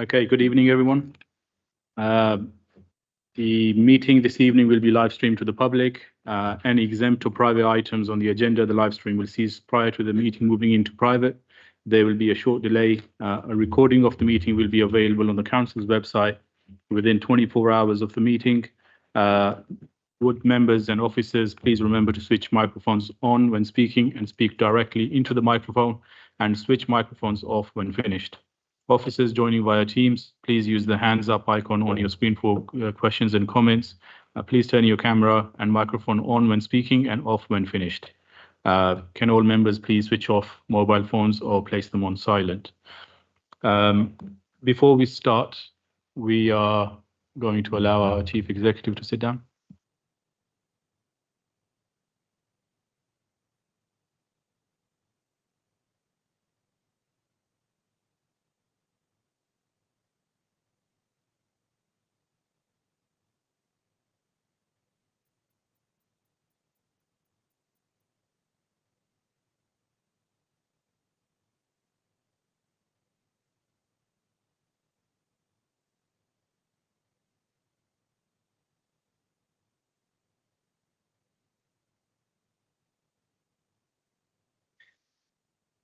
Okay, good evening, everyone. The meeting this evening will be live streamed to the public. Any exempt or private items on the agenda, the live stream will cease prior to the meeting moving into private. There will be a short delay. A recording of the meeting will be available on the council's website within 24 hours of the meeting. Would members and officers please remember to switch microphones on when speaking and speak directly into the microphone, and switch microphones off when finished. Officers joining via Teams, please use the hands up icon on your screen for questions and comments. Please turn your camera and microphone on when speaking and off when finished. Can all members please switch off mobile phones or place them on silent? Before we start, we are going to allow our Chief Executive to sit down.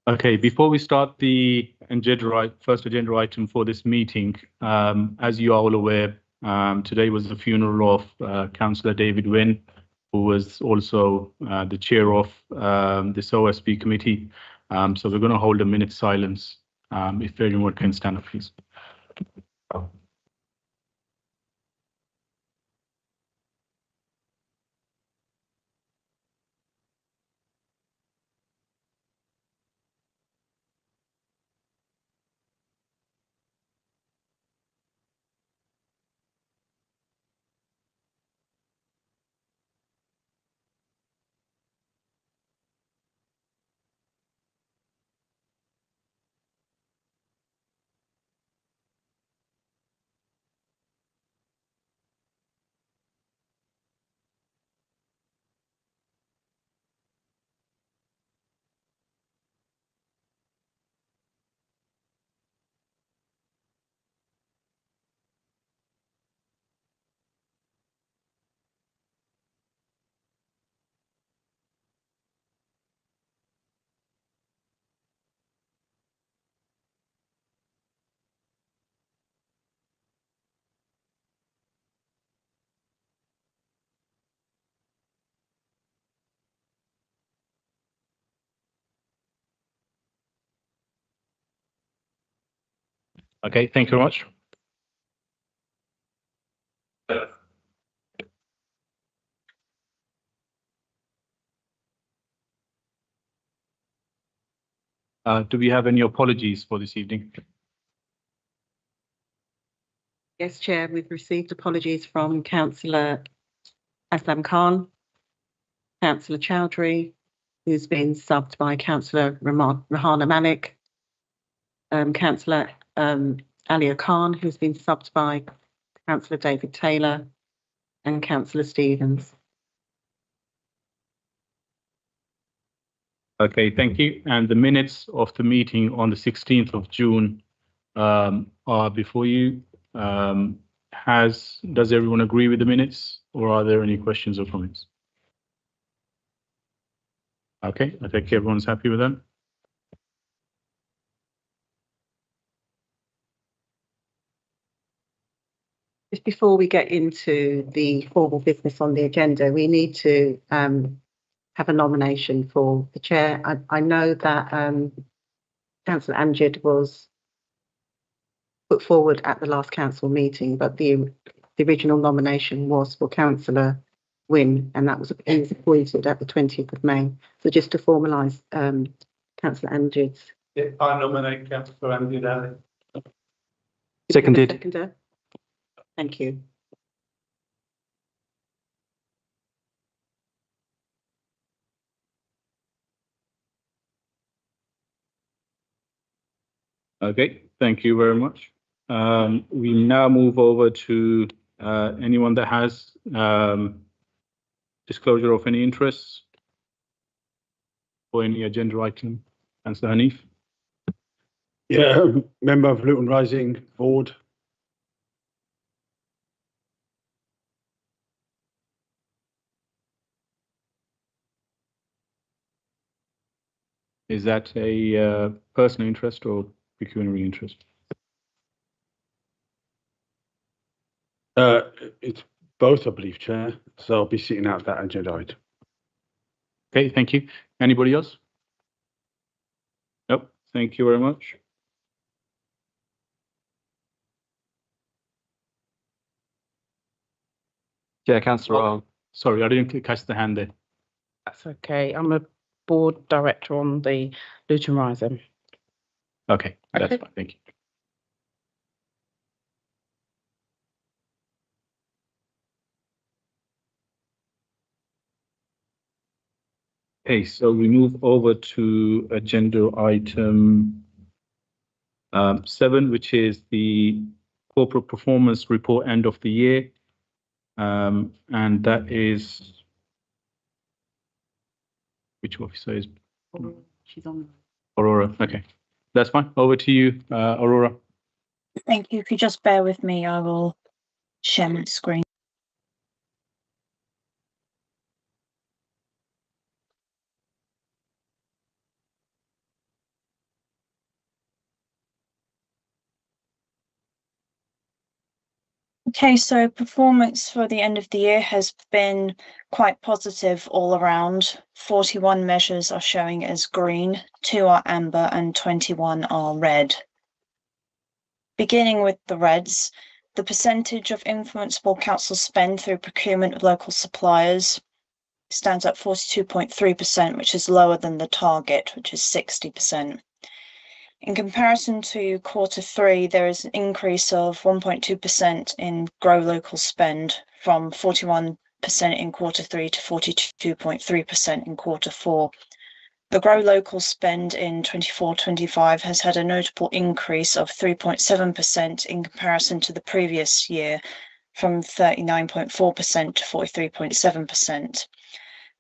Okay, before we start the first agenda item for this meeting, as you are all aware, today was the funeral of Councillor David Wynn, who was also the chair of this OSB committee. So we're going to hold a minute's silence. If everyone can stand up, please. Okay, thank you very much. Do we have any apologies for this evening? Yes, Chair, we've received apologies from Councillor Aslam Khan, Councillor Chowdhury, who's been subbed by Councillor Rahana Malik, Councillor Alia Khan, who's been subbed by Councillor David Taylor, and Councillor Stevens. Okay, thank you. And the minutes of the meeting on the 16th of June are before you. Does everyone agree with the minutes, or are there any questions or comments? Okay, I think everyone's happy with them. Just before we get into the formal business on the agenda, we need to have a nomination for the chair. I know that Councillor Amjad was put forward at the last council meeting, but the original nomination was for Councillor Wynn, and that was appointed at the 20th of May. So just to formalise Councillor Amjad's. Yeah, I nominate Councillor Amjad Ali. Seconded. Seconder. Thank you. Okay, thank you very much. We now move over to anyone that has disclosure of any interests for any agenda item. Councillor Hanif. Yeah, member of Luton Rising Board. Is that a personal interest or pecuniary interest? It's both, I believe, Chair. So I'll be sitting out that agenda item. Okay, thank you. Anybody else? Nope, thank you very much. Yeah, Councillor Earl. Sorry, I didn't catch the hand there. That's okay. I'm a board director on the Luton Rising. Okay, that's Okay. fine, thank you. Okay, so we move over to agenda item 7, which is the corporate performance report end of the year. And that is, which officer is? She's on. Aurora. Okay, that's fine. Over to you, Aurora. Thank you. If you just bear with me, I will share my screen. Okay, so performance for the end of the year has been quite positive all around. 41 measures are showing as green, 2 are amber and 21 are red. Beginning with the reds, the percentage of influenceable council spend through procurement of local suppliers stands at 42.3%, which is lower than the target, which is 60%. In comparison to Q3, there is an increase of 1.2% in grow local spend from 41% in Q3 to 42.3% in Q4. The grow local spend in 24-25 has had a notable increase of 3.7% in comparison to the previous year, from 39.4% to 43.7%.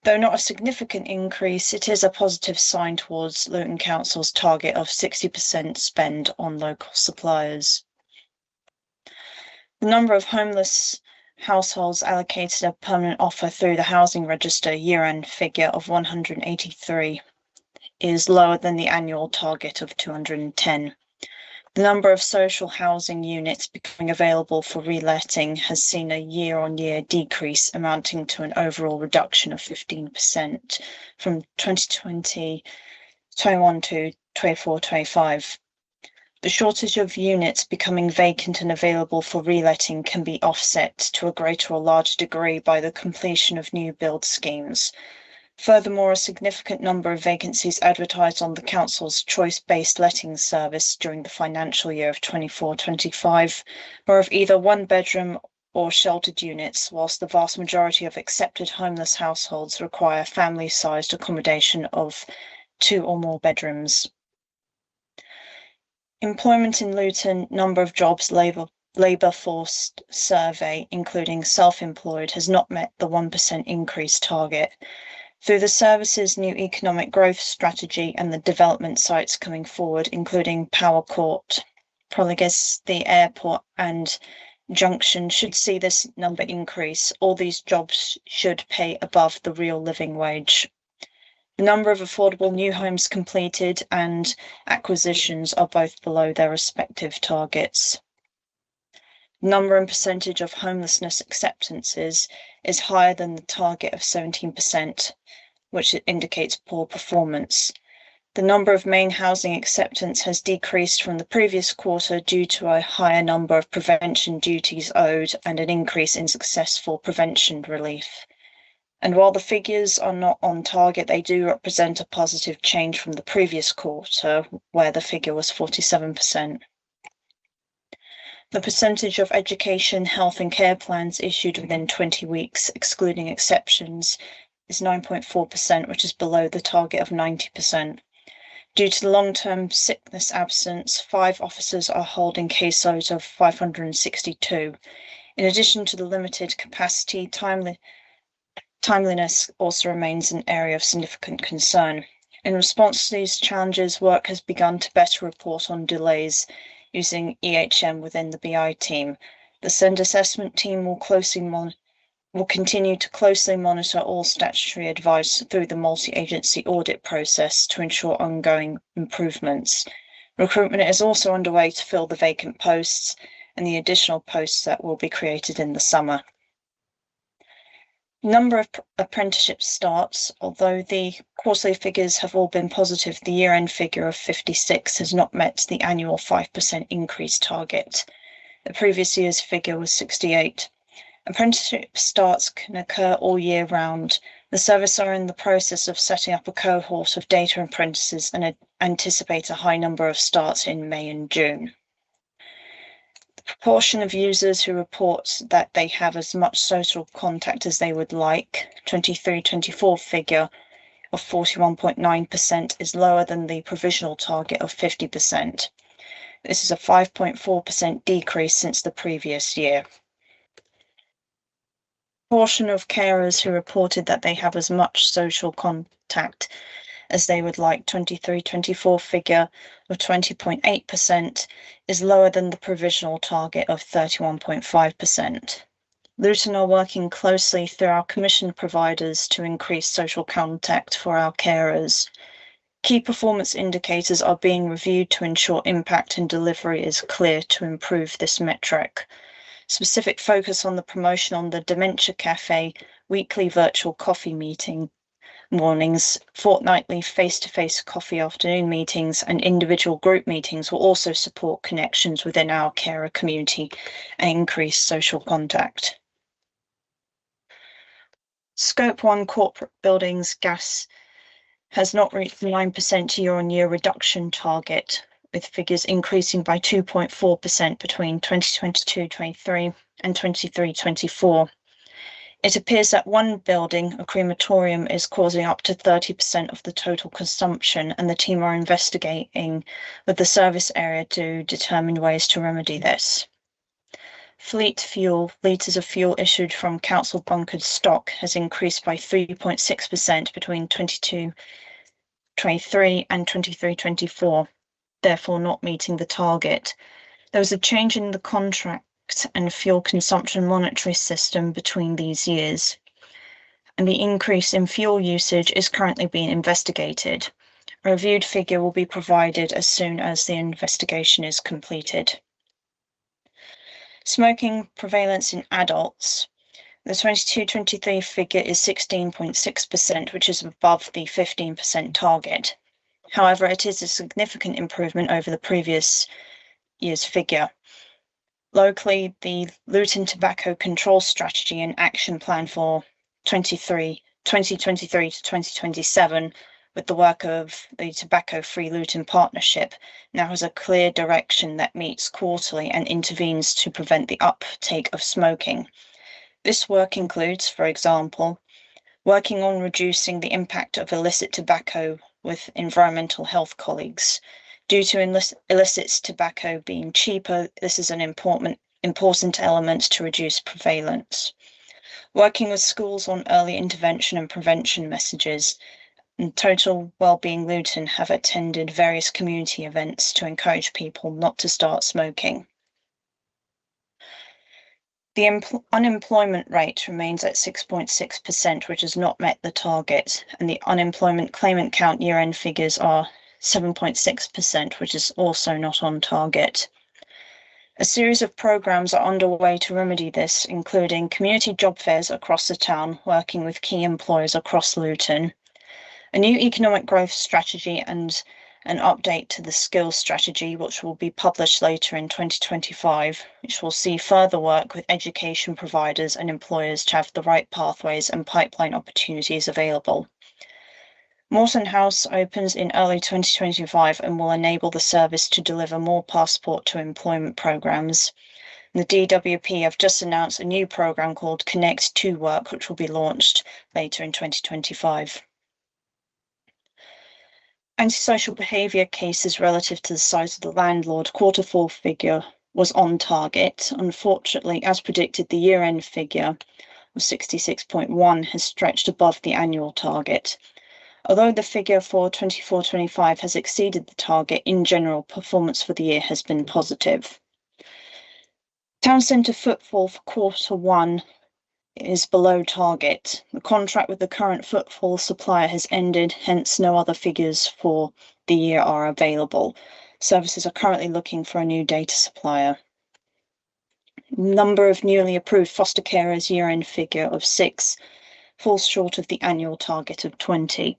Though not a significant increase, it is a positive sign towards Luton Council's target of 60% spend on local suppliers. The number of homeless households allocated a permanent offer through the housing register year-end figure of 183 is lower than the annual target of 210. The number of social housing units becoming available for reletting has seen a year-on-year decrease, amounting to an overall reduction of 15% from 2020-21 to 24-25. The shortage of units becoming vacant and available for reletting can be offset to a greater or larger degree by the completion of new build schemes. Furthermore, a significant number of vacancies advertised on the Council's choice-based letting service during the financial year of 24-25 were of either one-bedroom or sheltered units, whilst the vast majority of accepted homeless households require family-sized accommodation of 2 or more bedrooms. Employment in Luton, number of jobs, labour force survey, including self-employed, has not met the 1% increase target. Through the service's new economic growth strategy and the development sites coming forward, including Power Court, Prologus, the airport and Junction, should see this number increase. All these jobs should pay above the real living wage. The number of affordable new homes completed and acquisitions are both below their respective targets. Number and percentage of homelessness acceptances is higher than the target of 17%, which indicates poor performance. The number of main housing acceptance has decreased from the previous quarter due to a higher number of prevention duties owed and an increase in successful prevention relief. And while the figures are not on target, they do represent a positive change from the previous quarter, where the figure was 47%. The percentage of education, health and care plans issued within 20 weeks, excluding exceptions, is 9.4%, which is below the target of 90%. Due to the long-term sickness absence, 5 officers are holding caseloads of 562. In addition to the limited capacity, timeliness also remains an area of significant concern. In response to these challenges, work has begun to better report on delays using EHM within the BI team. The SEND assessment team will continue to closely monitor all statutory advice through the multi-agency audit process to ensure ongoing improvements. Recruitment is also underway to fill the vacant posts and the additional posts that will be created in the summer. Number of apprenticeship starts, although the quarterly figures have all been positive, the year-end figure of 56 has not met the annual 5% increase target. The previous year's figure was 68. Apprenticeship starts can occur all year round. The service are in the process of setting up a cohort of data apprentices and anticipate a high number of starts in May and June. The proportion of users who report that they have as much social contact as they would like, 23-24 figure of 41.9% is lower than the provisional target of 50%. This is a 5.4% decrease since the previous year. Proportion of carers who reported that they have as much social contact as they would like, 23-24 figure of 20.8%, is lower than the provisional target of 31.5%. Luton are working closely through our commissioned providers to increase social contact for our carers. Key performance indicators are being reviewed to ensure impact and delivery is clear to improve this metric. Specific focus on the promotion on the Dementia Cafe, weekly virtual coffee meeting mornings, fortnightly face-to-face coffee afternoon meetings, and individual group meetings will also support connections within our carer community and increase social contact. Scope 1 corporate buildings gas has not reached the 9% year-on-year reduction target, with figures increasing by 2.4% between 2022-23 and 23-24. It appears that one building, a crematorium, is causing up to 30% of the total consumption, and the team are investigating with the service area to determine ways to remedy this. Fleet fuel, litres of fuel issued from council bunkered stock, has increased by 3.6% between 22-23 and 23-24, therefore not meeting the target. There was a change in the contract and fuel consumption monetary system between these years, and the increase in fuel usage is currently being investigated. A reviewed figure will be provided as soon as the investigation is completed. Smoking prevalence in adults. The 22-23 figure is 16.6%, which is above the 15% target. However, it is a significant improvement over the previous year's figure. Locally, the Luton Tobacco Control Strategy and Action Plan for 2023 to 2027, with the work of the Tobacco Free Luton Partnership, now has a clear direction that meets quarterly and intervenes to prevent the uptake of smoking. This work includes, for example, working on reducing the impact of illicit tobacco with environmental health colleagues. Due to illicit tobacco being cheaper, this is an important element to reduce prevalence. Working with schools on early intervention and prevention messages. And Total Wellbeing Luton have attended various community events to encourage people not to start smoking. The unemployment rate remains at 6.6%, which has not met the target, and the unemployment claimant count year-end figures are 7.6%, which is also not on target. A series of programmes are underway to remedy this, including community job fairs across the town, working with key employers across Luton, a new economic growth strategy and an update to the skills strategy, which will be published later in 2025, which will see further work with education providers and employers to have the right pathways and pipeline opportunities available. Morton House opens in early 2025 and will enable the service to deliver more passport to employment programmes. The DWP have just announced a new programme called Connect to Work, which will be launched later in 2025. Antisocial behaviour cases relative to the size of the landlord Q4 figure was on target. Unfortunately, as predicted, the year-end figure of 66.1 has stretched above the annual target. Although the figure for 24-25 has exceeded the target, in general, performance for the year has been positive. Town centre footfall for Q1 is below target. The contract with the current footfall supplier has ended, hence no other figures for the year are available. Services are currently looking for a new data supplier. Number of newly approved foster carers year-end figure of 6 falls short of the annual target of 20.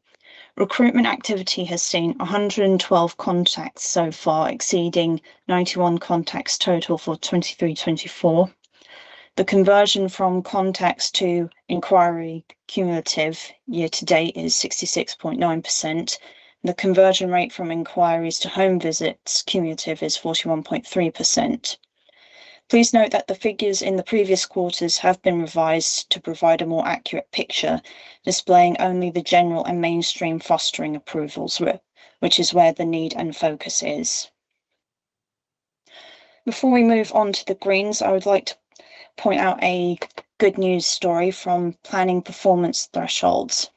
Recruitment activity has seen 112 contacts so far, exceeding 91 contacts total for 23-24. The conversion from contacts to inquiry cumulative year to date is 66.9%. The conversion rate from inquiries to home visits cumulative is 41.3%. Please note that the figures in the previous quarters have been revised to provide a more accurate picture, displaying only the general and mainstream fostering approvals, which is where the need and focus is. Before we move on to the Greens, I would like to point out a good news story from planning performance thresholds.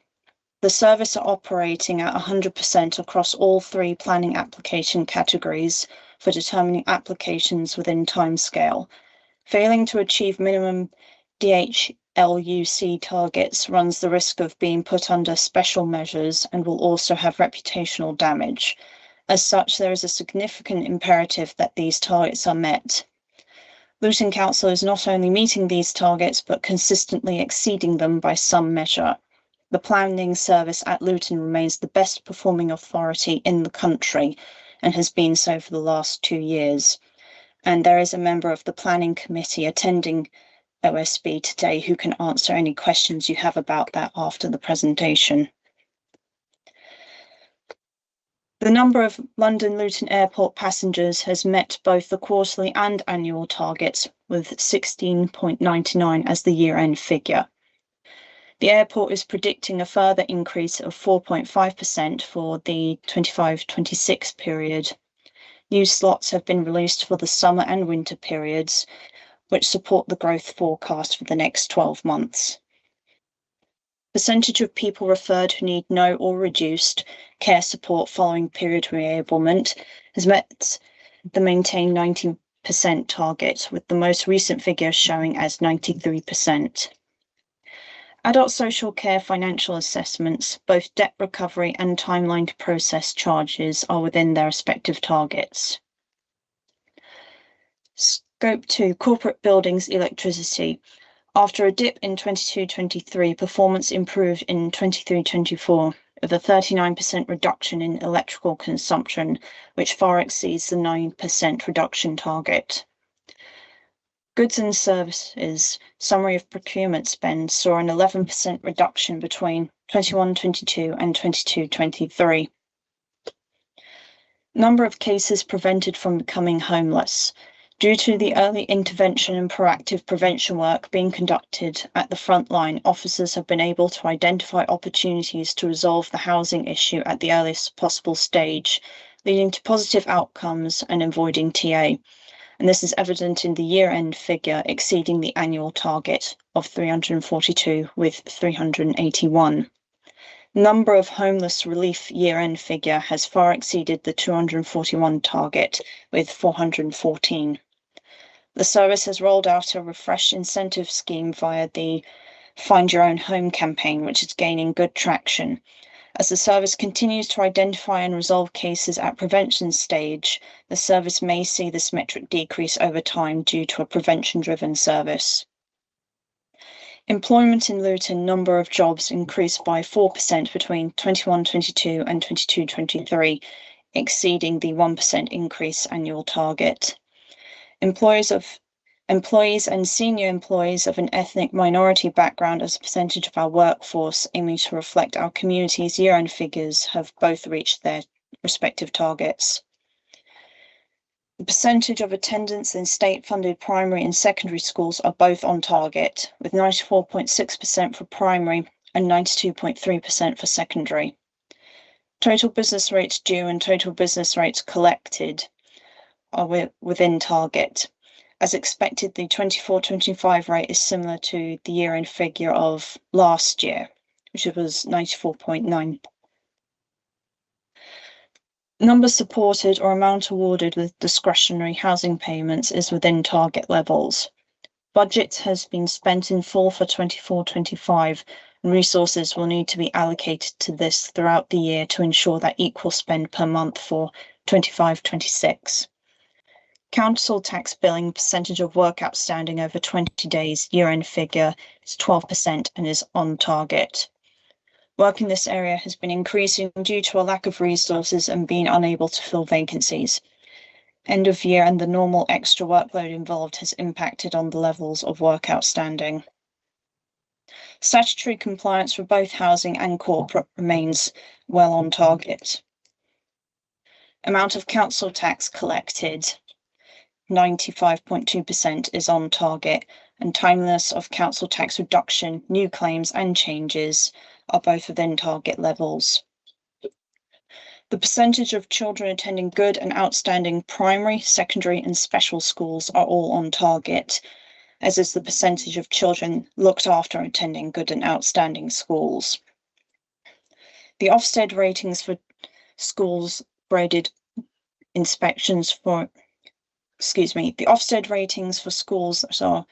The service are operating at 100% across all 3 planning application categories for determining applications within timescale. Failing to achieve minimum DHLUC targets runs the risk of being put under special measures and will also have reputational damage. As such, there is a significant imperative that these targets are met. Luton Council is not only meeting these targets, but consistently exceeding them by some measure. The planning service at Luton remains the best performing authority in the country and has been so for the last 2 years. And there is a member of the planning committee attending OSB today who can answer any questions you have about that after the presentation. The number of London Luton Airport passengers has met both the quarterly and annual targets, with 16.99 as the year-end figure. The airport is predicting a further increase of 4.5% for the 25-26 period. New slots have been released for the summer and winter periods, which support the growth forecast for the next 12 months. Percentage of people referred who need no or reduced care support following period reablement has met the maintained 90% target, with the most recent figure showing as 93%. Adult social care financial assessments, both debt recovery and timeline to process charges, are within their respective targets. Scope 2, corporate buildings electricity. After a dip in 22-23, performance improved in 23-24, with a 39% reduction in electrical consumption, which far exceeds the 9% reduction target. Goods and services, summary of procurement spend, saw an 11% reduction between 21-22 and 22-23. Number of cases prevented from becoming homeless. Due to the early intervention and proactive prevention work being conducted at the front line, officers have been able to identify opportunities to resolve the housing issue at the earliest possible stage, leading to positive outcomes and avoiding TA. And this is evident in the year-end figure exceeding the annual target of 342 with 381. Number of homeless relief year-end figure has far exceeded the 241 target with 414. The service has rolled out a refreshed incentive scheme via the Find Your Own Home campaign, which is gaining good traction. As the service continues to identify and resolve cases at prevention stage, the service may see this metric decrease over time due to a prevention-driven service. Employment in Luton, number of jobs increased by 4% between 21-22 and 22-23, exceeding the 1% increase annual target. Employees and senior employees of an ethnic minority background as a percentage of our workforce, aiming to reflect our community's year-end figures, have both reached their respective targets. The percentage of attendance in state-funded primary and secondary schools are both on target, with 94.6% for primary and 92.3% for secondary. Total business rates due and total business rates collected are within target. As expected, the 24-25 rate is similar to the year-end figure of last year, which was 94.9%. Number supported or amount awarded with discretionary housing payments is within target levels. Budget has been spent in full for 24-25, and resources will need to be allocated to this throughout the year to ensure that equal spend per month for 25-26. Council tax billing percentage of work outstanding over 20 days, year-end figure is 12% and is on target. Work in this area has been increasing due to a lack of resources and being unable to fill vacancies. End of year and the normal extra workload involved has impacted on the levels of work outstanding. Statutory compliance for both housing and corporate remains well on target. Amount of council tax collected, 95.2% is on target, and timeliness of council tax reduction, new claims and changes are both within target levels. The percentage of children attending good and outstanding primary, secondary and special schools are all on target, as is the percentage of children looked after attending good and outstanding schools. The Ofsted ratings for schools graded inspections for, the Ofsted ratings for schools are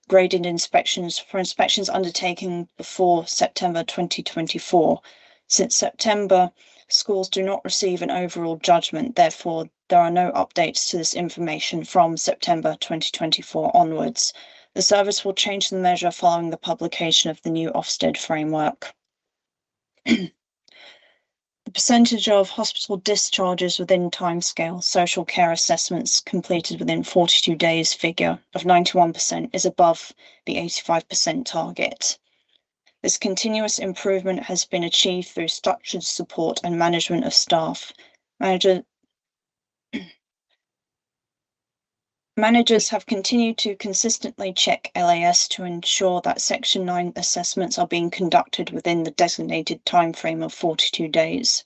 graded inspections for inspections undertaken before September 2024. Since September, schools do not receive an overall judgment, therefore there are no updates to this information from September 2024 onwards. The service will change the measure following the publication of the new Ofsted framework. The percentage of hospital discharges within timescale social care assessments completed within 42 days figure of 91% is above the 85% target. This continuous improvement has been achieved through structured support and management of staff. Managers have continued to consistently check LAS to ensure that Section 9 assessments are being conducted within the designated timeframe of 42 days.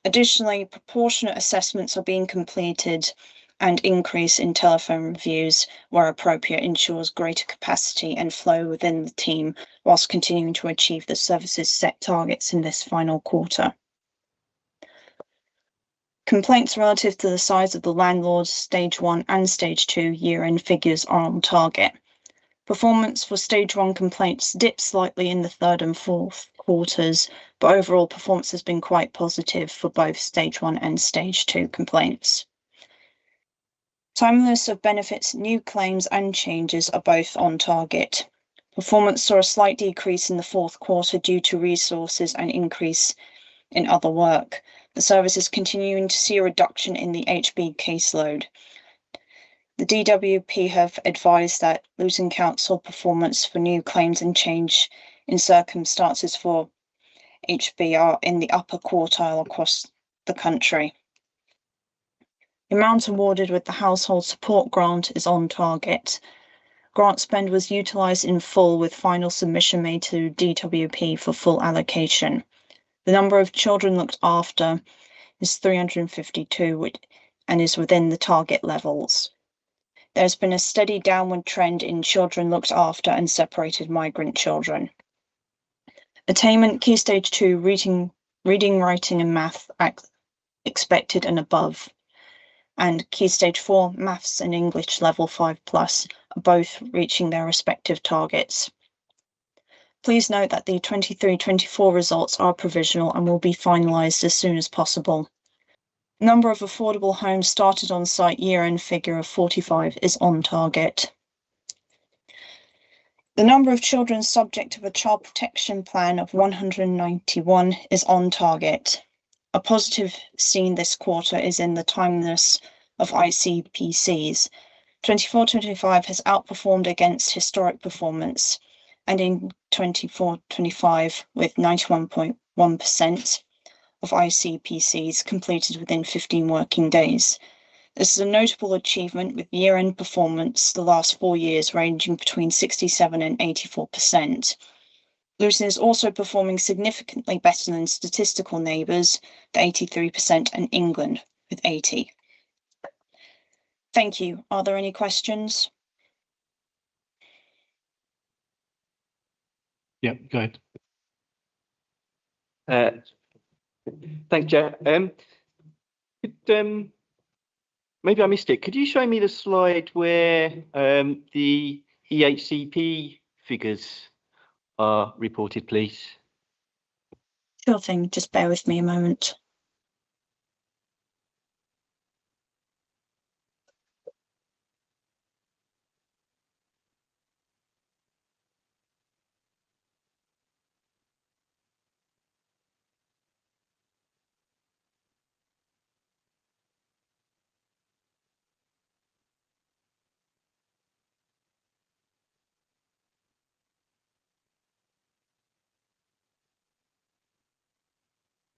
Additionally, proportionate assessments are being completed, and increase in telephone reviews where appropriate ensures greater capacity and flow within the team whilst continuing to achieve the service's set targets in this final quarter. Complaints relative to the size of the landlord's Stage 1 and Stage 2 year-end figures are on target. Performance for Stage 1 complaints dipped slightly in the third and fourth quarters, but overall performance has been quite positive for both Stage 1 and Stage 2 complaints. Timeliness of benefits, new claims and changes are both on target. Performance saw a slight decrease in the fourth quarter due to resources and increase in other work. The service is continuing to see a reduction in the HB caseload. The DWP have advised that Luton Council performance for new claims and change in circumstances for HB are in the upper quartile across the country. The amount awarded with the household support grant is on target. Grant spend was utilised in full with final submission made to DWP for full allocation. The number of children looked after is 352 and is within the target levels. There has been a steady downward trend in children looked after and separated migrant children. Attainment Key Stage 2 reading, writing and math expected and above. And Key Stage 4 Maths and English Level 5+ are both reaching their respective targets. Please note that the 23-24 results are provisional and will be finalised as soon as possible. Number of affordable homes started on site year-end figure of 45 is on target. The number of children subject to a child protection plan of 191 is on target. A positive seen this quarter is in the timeliness of ICPCs. 24-25 has outperformed against historic performance, and in 24-25 with 91.1% of ICPCs completed within 15 working days. This is a notable achievement with year-end performance the last 4 years ranging between 67 and 84%. Luton is also performing significantly better than statistical neighbours, the 83%, and England with 80%. Thank you. Are there any questions? Yeah, go ahead. Thanks, Chair. Maybe I missed it. Could you show me the slide where the EHCP figures are reported, please? Sure thing, just bear with me a moment.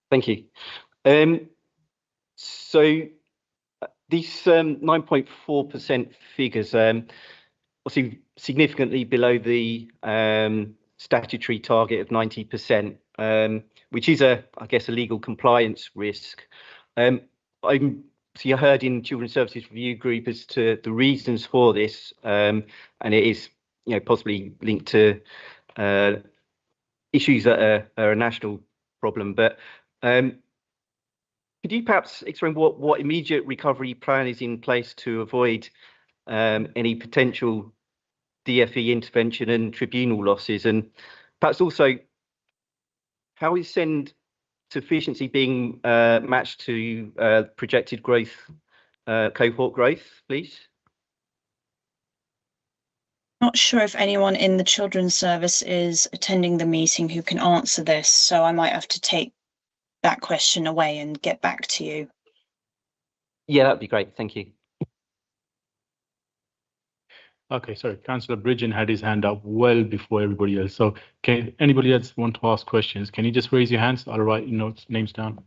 Thank you. So these 9.4% figures, obviously significantly below the statutory target of 90%, which is I guess, a legal compliance risk. I heard in Children's Services Review Group as to the reasons for this, and it is, possibly linked to issues that are a national problem. But could you perhaps explain what immediate recovery plan is in place to avoid any potential DFE intervention and tribunal losses, and perhaps also how is SEND sufficiency being matched to projected growth, cohort growth, please? Not sure if anyone in the children's service is attending the meeting who can answer this, so I might have to take that question away and get back to you. Yeah, that'd be great. Thank you. Okay, sorry, Councillor Bridgen had his hand up well before everybody else. So can anybody else want to ask questions? Can you just raise your hands? I'll write your names down.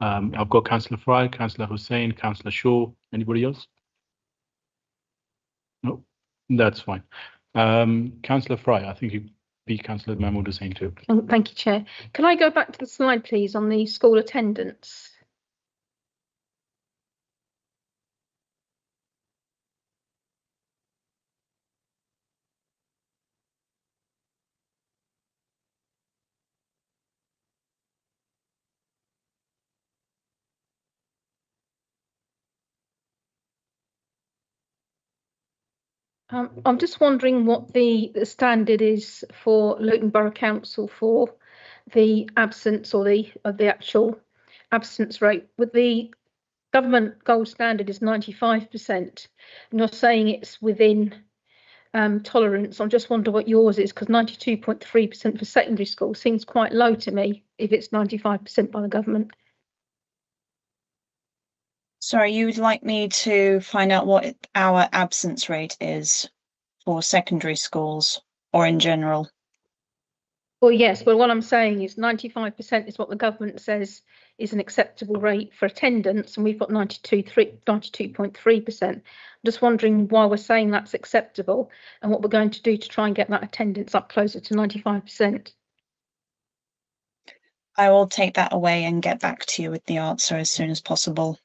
I've got Councillor Fry, Councillor Hussain, Councillor Shaw. Anybody else? No, that's fine. Councillor Fry, I think you beat Councillor Mahmood Hussain too. Thank you, Chair. Can I go back to the slide, please, on the school attendance? I'm just wondering what the standard is for Luton Borough Council for the absence or the actual absence rate. With the government gold standard is 95%, and you're saying it's within tolerance. I'm just wondering what yours is, because 92.3% for secondary school seems quite low to me if it's 95% by the government. Sorry, you would like me to find out what our absence rate is for secondary schools or in general? Well, yes, but what I'm saying is 95% is what the government says is an acceptable rate for attendance, and we've got 92.3%. I'm just wondering why we're saying that's acceptable and what we're going to do to try and get that attendance up closer to 95%. I will take that away and get back to you with the answer as soon as possible.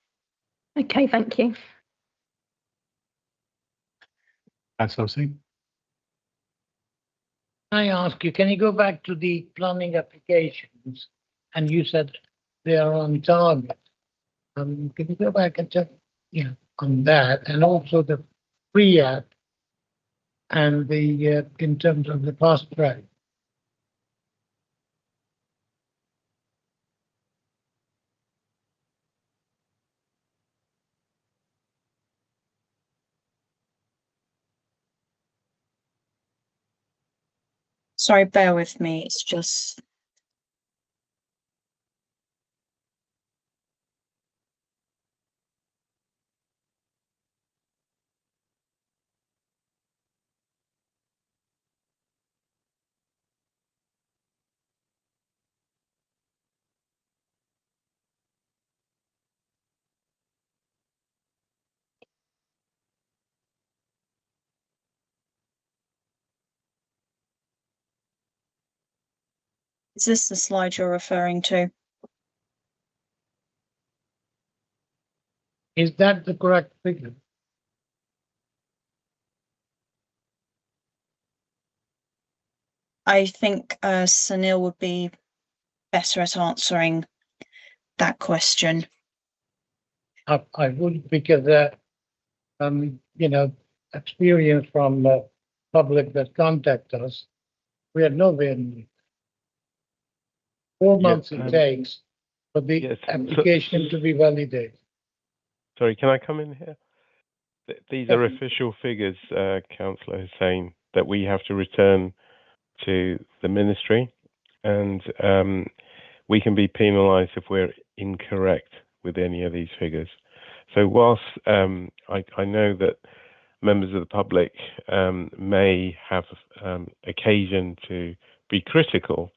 Okay, thank you. Councillor Hussain. I ask you, can you go back to the planning applications? And you said they are on target. Can you go back and check, on that, and also the pre-app and the in terms of the fast track? Sorry, bear with me. It's just. Is this the slide you're referring to? Is that the correct figure? I think Sunil would be better at answering that question. I would, because experience from public that contact us, we are nowhere near. 4 months it takes for the yes, application to be validated. Sorry, can I come in here? These are official figures, Councillor Hussain, that we have to return to the ministry, and we can be penalised if we're incorrect with any of these figures. So whilst I know that members of the public may have occasion to be critical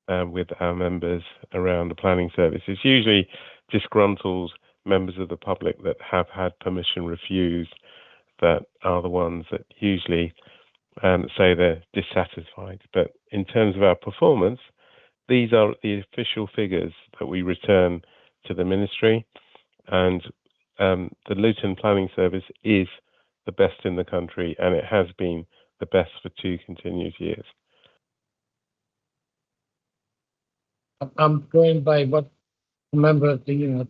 with our members around the planning service, it's usually disgruntled members of the public that have had permission refused that are the ones that usually say they're dissatisfied. But in terms of our performance, these are the official figures that we return to the ministry, and the Luton Planning Service is the best in the country, and it has been the best for 2 continuous years. I'm going by what a member of the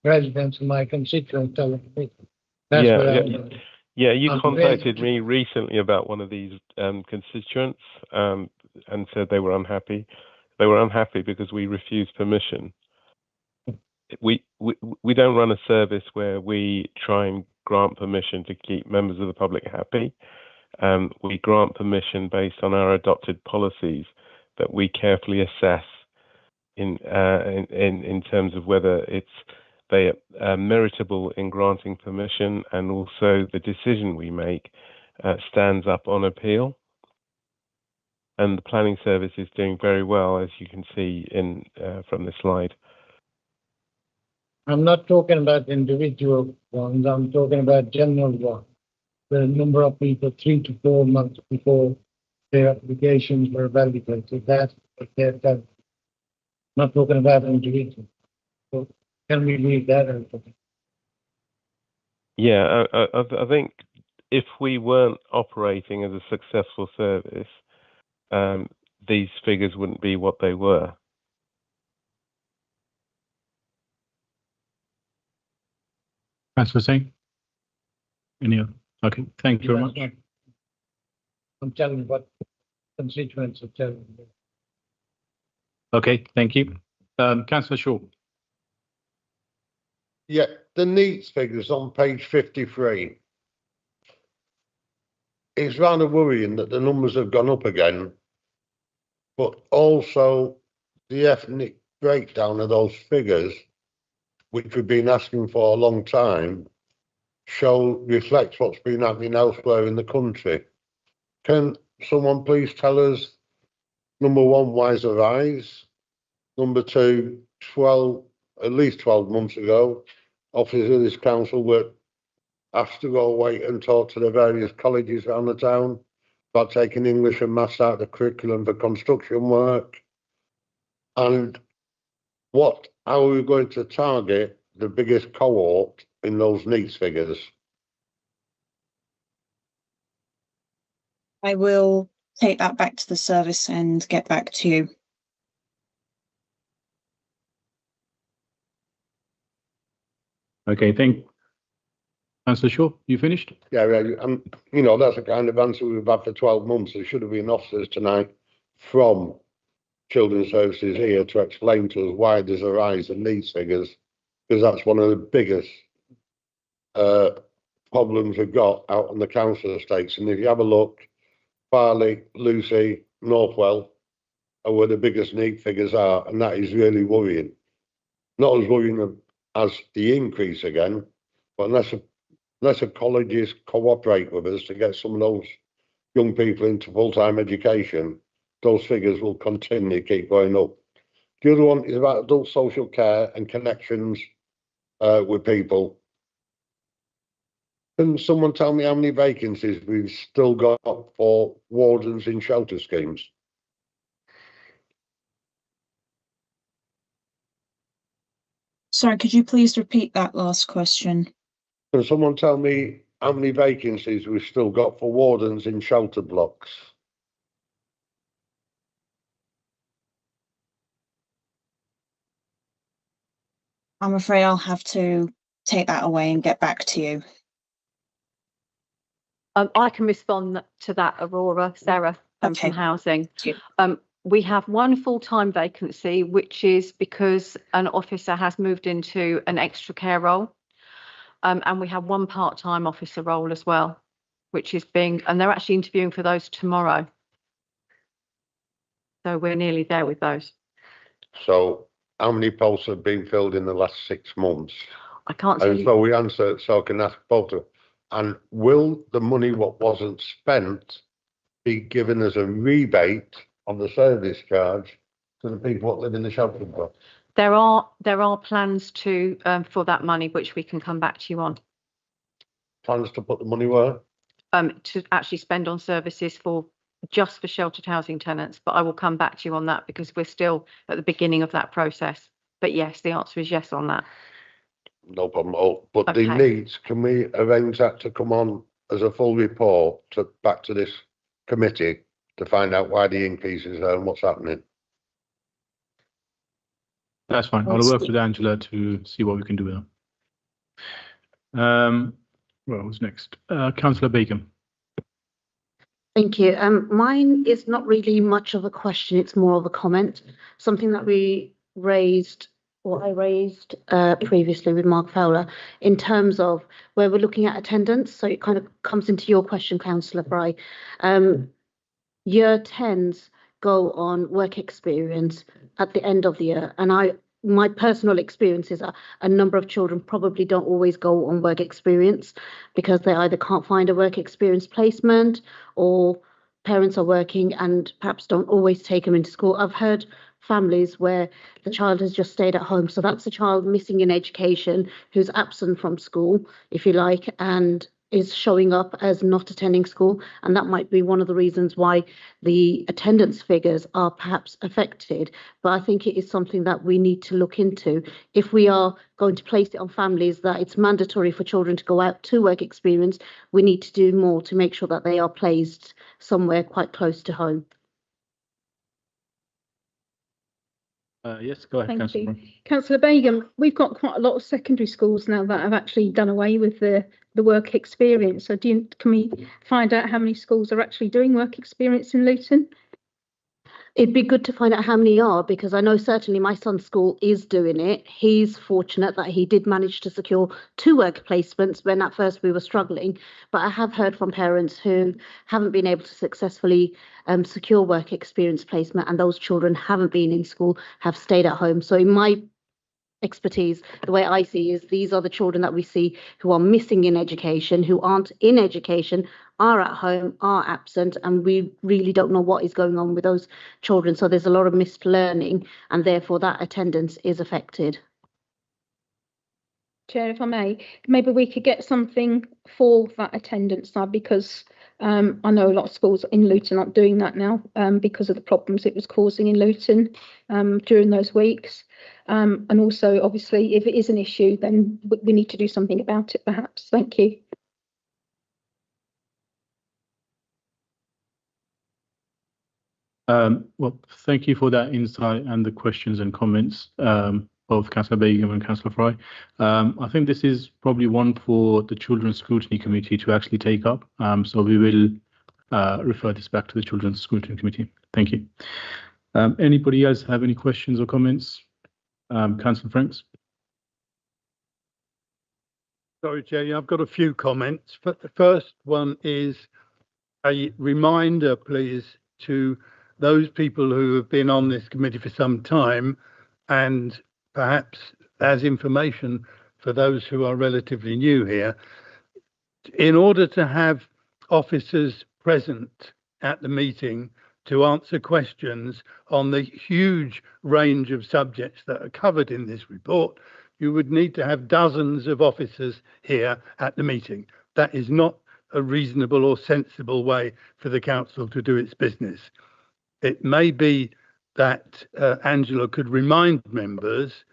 residents of my constituent tell me. That's Yeah, what yeah. I'm doing. Yeah, you I'm contacted very- me recently about one of these constituents and said they were unhappy. They were unhappy because we refused permission. We don't run a service where we try and grant permission to keep members of the public happy. We grant permission based on our adopted policies that we carefully assess in terms of whether they are meritable in granting permission, and also the decision we make stands up on appeal. And the planning service is doing very well, as you can see from the slide. I'm not talking about individual ones, I'm talking about general ones. The number of people 3 to 4 months before their applications were validated. That's what they're done. Not talking about individual. So can we leave that out? Yeah, I think if we weren't operating as a successful service, these figures wouldn't be what they were. Councillor Singh? Any other? Okay, thank you very much. I'm telling you what constituents are telling me. Okay, thank you. Councillor Shaw? Yeah, the needs figures on page 53. It's rather worrying that the numbers have gone up again, but also the ethnic breakdown of those figures, which we've been asking for a long time, reflects what's been happening elsewhere in the country. Can someone please tell us, number one, why is the rise? Number two, at least 12 months ago, officers of this council were asked to go away and talk to the various colleges around the town about taking English and maths out of the curriculum for construction work. And how are we going to target the biggest cohort in those needs figures? I will take that back to the service and get back to you. Okay, Councillor Shaw, you finished? Yeah, and that's the kind of answer we've had for 12 months. There should have been officers tonight from Children's Services here to explain to us why there's a rise in needs figures, because that's one of the biggest problems we've got out on the council estates. And if you have a look, Farley, Lucy, Northwell are where the biggest need figures are, and that is really worrying. Not as worrying as the increase again, but unless the colleges cooperate with us to get some of those young people into full-time education, those figures will continue to keep going up. The other one is about adult social care and connections with people. Can someone tell me how many vacancies we've still got for wardens in shelter schemes? Sorry, could you please repeat that last question? Can someone tell me how many vacancies we've still got for wardens in shelter blocks? I'm afraid I'll have to take that away and get back to you. I can respond to that, Aurora, Sarah, Okay. from housing. Thank you. We have one full-time vacancy, which is because an officer has moved into an extra care role. And we have one part-time officer role as well, which is and they're actually interviewing for those tomorrow. So we're nearly there with those. So how many posts have been filled in the last 6 months? I can't And say. so we answer, so I can ask both of. And will the money what wasn't spent be given as a rebate on the service charge to the people that live in the shelter block? There are plans to for that money, which we can come back to you on. Plans to put the money where? To actually spend on services for just for sheltered housing tenants, but I will come back to you on that because we're still at the beginning of that process. But yes, the answer is yes on that. No problem at all. But Okay. the needs, can we arrange that to come on as a full report back to this committee to find out why the increases are and what's happening? That's fine. I'll work with Angela to see what we can do with them. Well, who's next? Councillor Bacon. Thank you. Mine is not really much of a question, it's more of a comment. Something that we raised, or I raised previously with Mark Fowler, in terms of where we're looking at attendance. So it kind of comes into your question, Councillor Fry. Year 10s go on work experience at the end of the year. And my personal experiences are a number of children probably don't always go on work experience because they either can't find a work experience placement or parents are working and perhaps don't always take them into school. I've heard families where the child has just stayed at home. So that's a child missing in education who's absent from school, if you like, and is showing up as not attending school. And that might be one of the reasons why the attendance figures are perhaps affected. But I think it is something that we need to look into. If we are going to place it on families that it's mandatory for children to go out to work experience, we need to do more to make sure that they are placed somewhere quite close to home. Yes, go ahead, Thank Councillor. you. Councillor Begum, we've got quite a lot of secondary schools now that have actually done away with the work experience. So can we find out how many schools are actually doing work experience in Luton? It'd be good to find out how many are, because I know certainly my son's school is doing it. He's fortunate that he did manage to secure 2 work placements when at first we were struggling. But I have heard from parents who haven't been able to successfully secure work experience placement, and those children haven't been in school, have stayed at home. So in my expertise, the way I see is these are the children that we see who are missing in education, who aren't in education, are at home, are absent, and we really don't know what is going on with those children. So there's a lot of missed learning, and therefore that attendance is affected. Chair, if I may, maybe we could get something for that attendance side, because I know a lot of schools in Luton aren't doing that now because of the problems it was causing in Luton during those weeks. And also, obviously, if it is an issue, then we need to do something about it, perhaps. Thank you. Well, thank you for that insight and the questions and comments, both Councillor Begum and Councillor Fry. I think this is probably one for the Children's Scrutiny Committee to actually take up. So we will refer this back to the Children's Scrutiny Committee. Thank you. Anybody else have any questions or comments? Councillor Franks. Sorry, Chair, yeah, I've got a few comments, but the first one is a reminder, please, to those people who have been on this committee for some time, and perhaps as information for those who are relatively new here. In order to have officers present at the meeting to answer questions on the huge range of subjects that are covered in this report, you would need to have dozens of officers here at the meeting. That is not a reasonable or sensible way for the council to do its business. It may be that Angela could remind members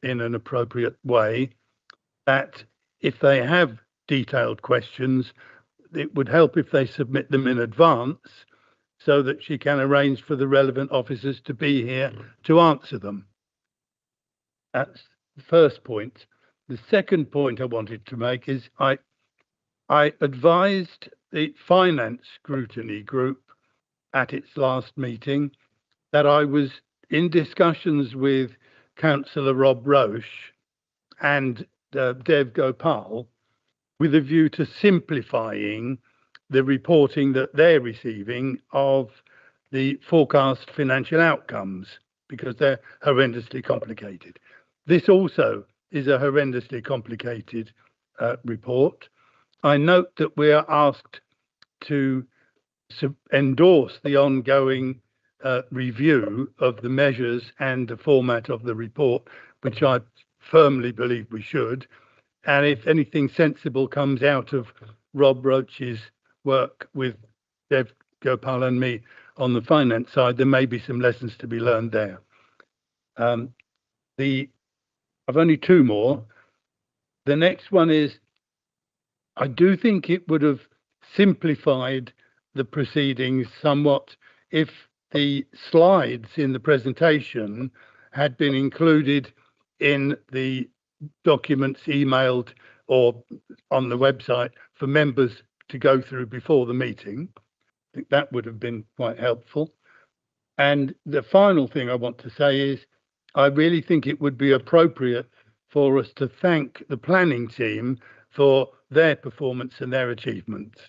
in an appropriate way that if they have detailed questions, it would help if they submit them in advance so that she can arrange for the relevant officers to be here to answer them. That's the first point. The second point I wanted to make is I advised the Finance Scrutiny Group at its last meeting that I was in discussions with Councillor Rob Roche and Dev Gopal with a view to simplifying the reporting that they're receiving of the forecast financial outcomes, because they're horrendously complicated. This also is a horrendously complicated report. I note that we are asked to endorse the ongoing review of the measures and the format of the report, which I firmly believe we should. And if anything sensible comes out of Rob Roach's work with Dev Gopal and me on the finance side, there may be some lessons to be learned there. I've only two more. The next one is, I do think it would have simplified the proceedings somewhat if the slides in the presentation had been included in the documents emailed or on the website for members to go through before the meeting. I think that would have been quite helpful. And the final thing I want to say is, I really think it would be appropriate for us to thank the planning team for their performance and their achievements.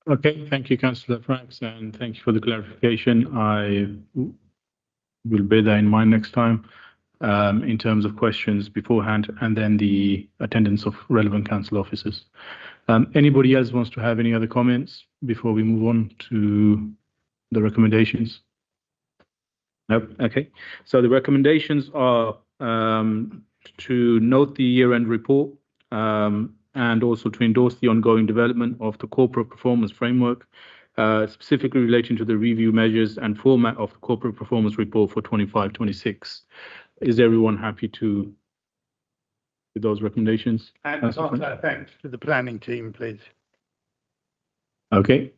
Okay, thank you, Councillor Franks, and thank you for the clarification. I will bear that in mind next time in terms of questions beforehand, and then the attendance of relevant council officers. Anybody else wants to have any other comments before we move on to the recommendations? Nope. Okay. So the recommendations are to note the year-end report and also to endorse the ongoing development of the corporate performance framework, specifically relating to the review measures and format of the corporate performance report for 25-26. Is everyone happy to with those recommendations? And thanks to the planning team, please. Okay.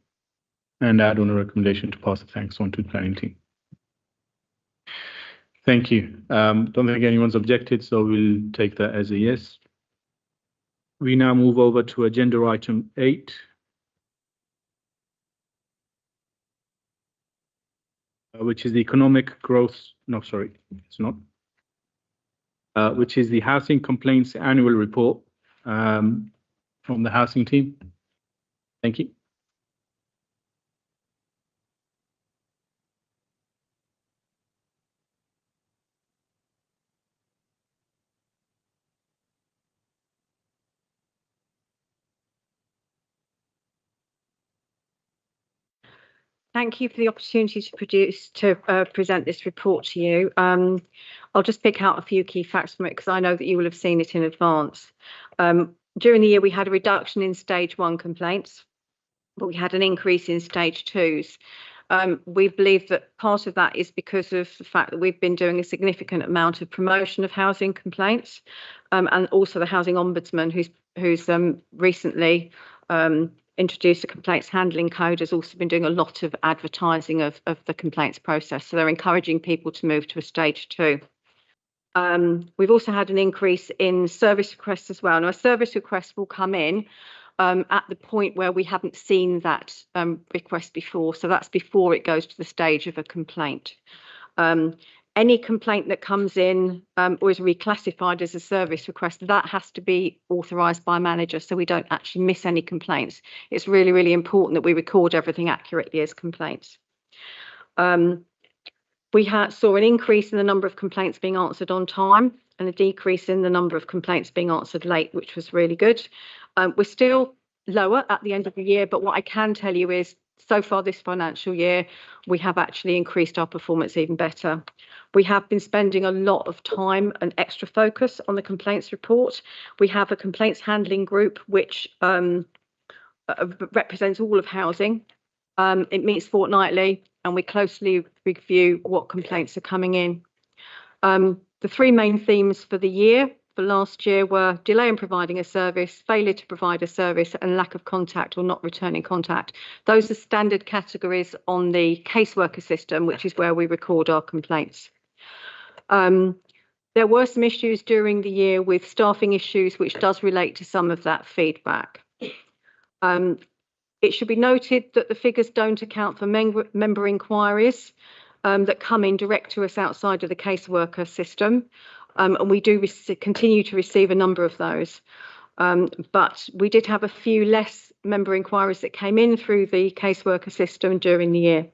And add on a recommendation to pass the thanks on to the planning team. Thank you. Don't think anyone's objected, so we'll take that as a yes. We now move over to agenda item 8. Which is the economic growth, no, sorry, it's not. Which is the housing complaints annual report from the housing team. Thank you. Thank you for the opportunity to present this report to you. I'll just pick out a few key facts from it because I know that you will have seen it in advance. During the year, we had a reduction in stage 1 complaints, but we had an increase in stage 2s. We believe that part of that is because of the fact that we've been doing a significant amount of promotion of housing complaints, and also the Housing Ombudsman, who's recently introduced a complaints handling code, has also been doing a lot of advertising of the complaints process. So they're encouraging people to move to a stage 2. We've also had an increase in service requests as well. Now, a service request will come in at the point where we haven't seen that request before. So that's before it goes to the stage of a complaint. Any complaint that comes in or is reclassified as a service request, that has to be authorised by a manager, so we don't actually miss any complaints. It's really, really important that we record everything accurately as complaints. We saw an increase in the number of complaints being answered on time and a decrease in the number of complaints being answered late, which was really good. We're still lower at the end of the year, but what I can tell you is so far this financial year, we have actually increased our performance even better. We have been spending a lot of time and extra focus on the complaints report. We have a complaints handling group which represents all of housing. It meets fortnightly and we closely review what complaints are coming in. The 3 main themes for the year, for last year were delay in providing a service, failure to provide a service, and lack of contact or not returning contact. Those are standard categories on the caseworker system, which is where we record our complaints. There were some issues during the year with staffing issues, which does relate to some of that feedback. It should be noted that the figures don't account for member inquiries that come in direct to us outside of the caseworker system. And we do continue to receive a number of those. But we did have a few less member inquiries that came in through the caseworker system during the year.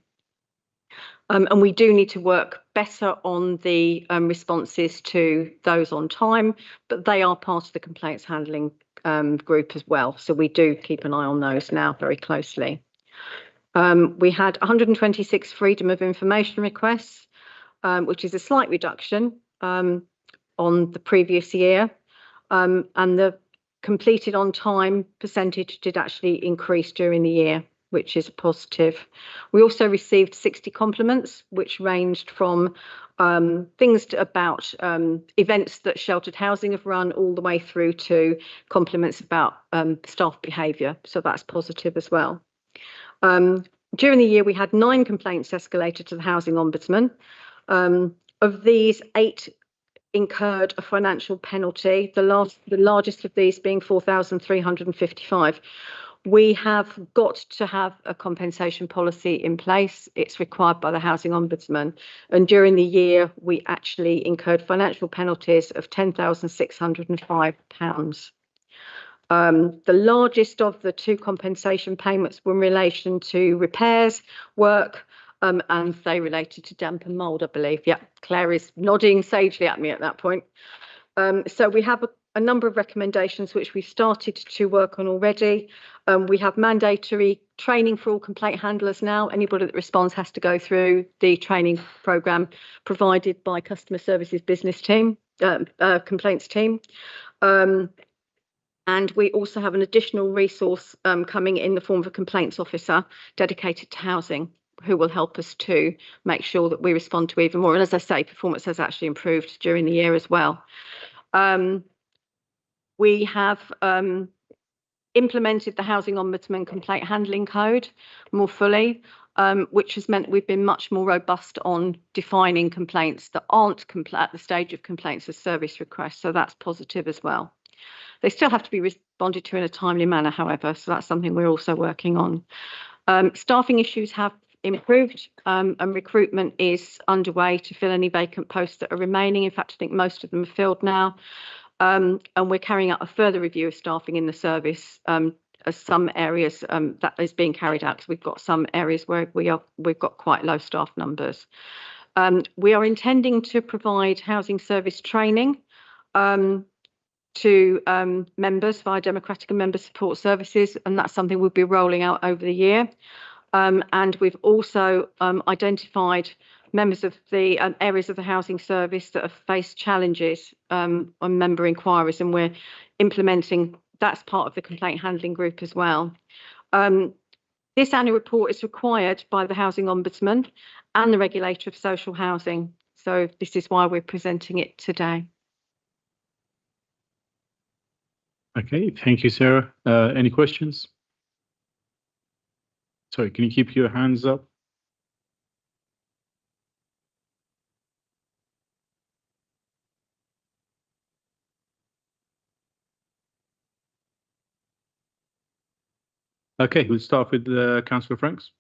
And we do need to work better on the responses to those on time, but they are part of the complaints handling group as well. So we do keep an eye on those now very closely. We had 126 freedom of information requests, which is a slight reduction on the previous year. And the completed on time percentage did actually increase during the year, which is a positive. We also received 60 compliments, which ranged from things about events that sheltered housing have run all the way through to compliments about staff behaviour. So that's positive as well. During the year, we had 9 complaints escalated to the Housing Ombudsman. Of these, 8 incurred a financial penalty, the largest of these being 4,355. We have got to have a compensation policy in place. It's required by the Housing Ombudsman. And during the year, we actually incurred financial penalties of £10,605. The largest of the 2 compensation payments were in relation to repairs work, and they related to damp and mould, I believe. Yeah, Claire is nodding sagely at me at that point. So we have a number of recommendations which we've started to work on already. We have mandatory training for all complaint handlers now. Anybody that responds has to go through the training programme provided by customer services business team, complaints team. And we also have an additional resource coming in the form of a complaints officer dedicated to housing, who will help us to make sure that we respond to even more. And as I say, performance has actually improved during the year as well. We have implemented the Housing Ombudsman Complaint Handling Code more fully, which has meant we've been much more robust on defining complaints that aren't at the stage of complaints as service requests. So that's positive as well. They still have to be responded to in a timely manner, however, so that's something we're also working on. Staffing issues have improved, and recruitment is underway to fill any vacant posts that are remaining. In fact, I think most of them are filled now. And we're carrying out a further review of staffing in the service, as some areas that is being carried out, because we've got some areas where we've got quite low staff numbers. We are intending to provide housing service training to members via democratic and member support services, and that's something we'll be rolling out over the year. And we've also identified members of the areas of the housing service that have faced challenges on member inquiries, and we're implementing, that's part of the complaint handling group as well. This annual report is required by the Housing Ombudsman and the Regulator of Social Housing. So this is why we're presenting it today. Okay, thank you, Sarah. Any questions? Sorry, can you keep your hands up? Okay, we'll start with Councillor Franks.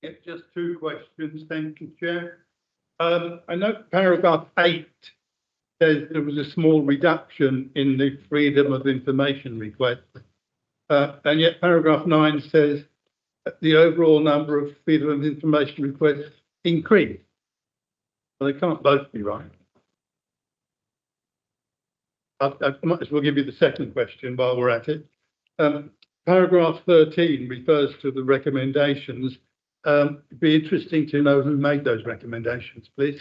Yeah, just 2 questions, thank you, Chair. I know paragraph 8 says there was a small reduction in the freedom of information request, and yet paragraph 9 says that the overall number of freedom of information requests increased. Well, they can't both be right. I might as well give you the second question while we're at it. Paragraph 13 refers to the recommendations. It'd be interesting to know who made those recommendations, please.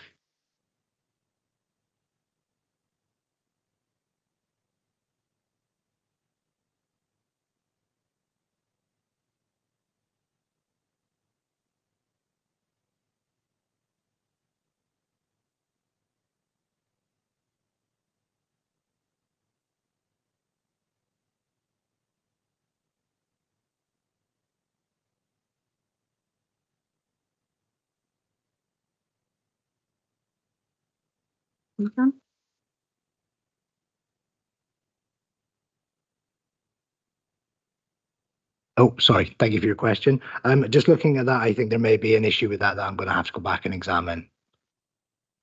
Oh, sorry. Thank you for your question. Just looking at that, I think there may be an issue with that I'm going to have to go back and examine.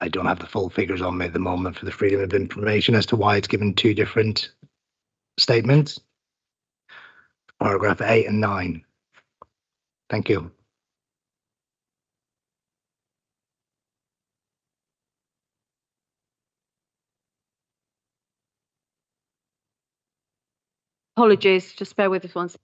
I don't have the full figures on me at the moment for the freedom of information as to why it's given two different statements. Paragraph 8 and 9. Thank you. Apologies, just bear with us once.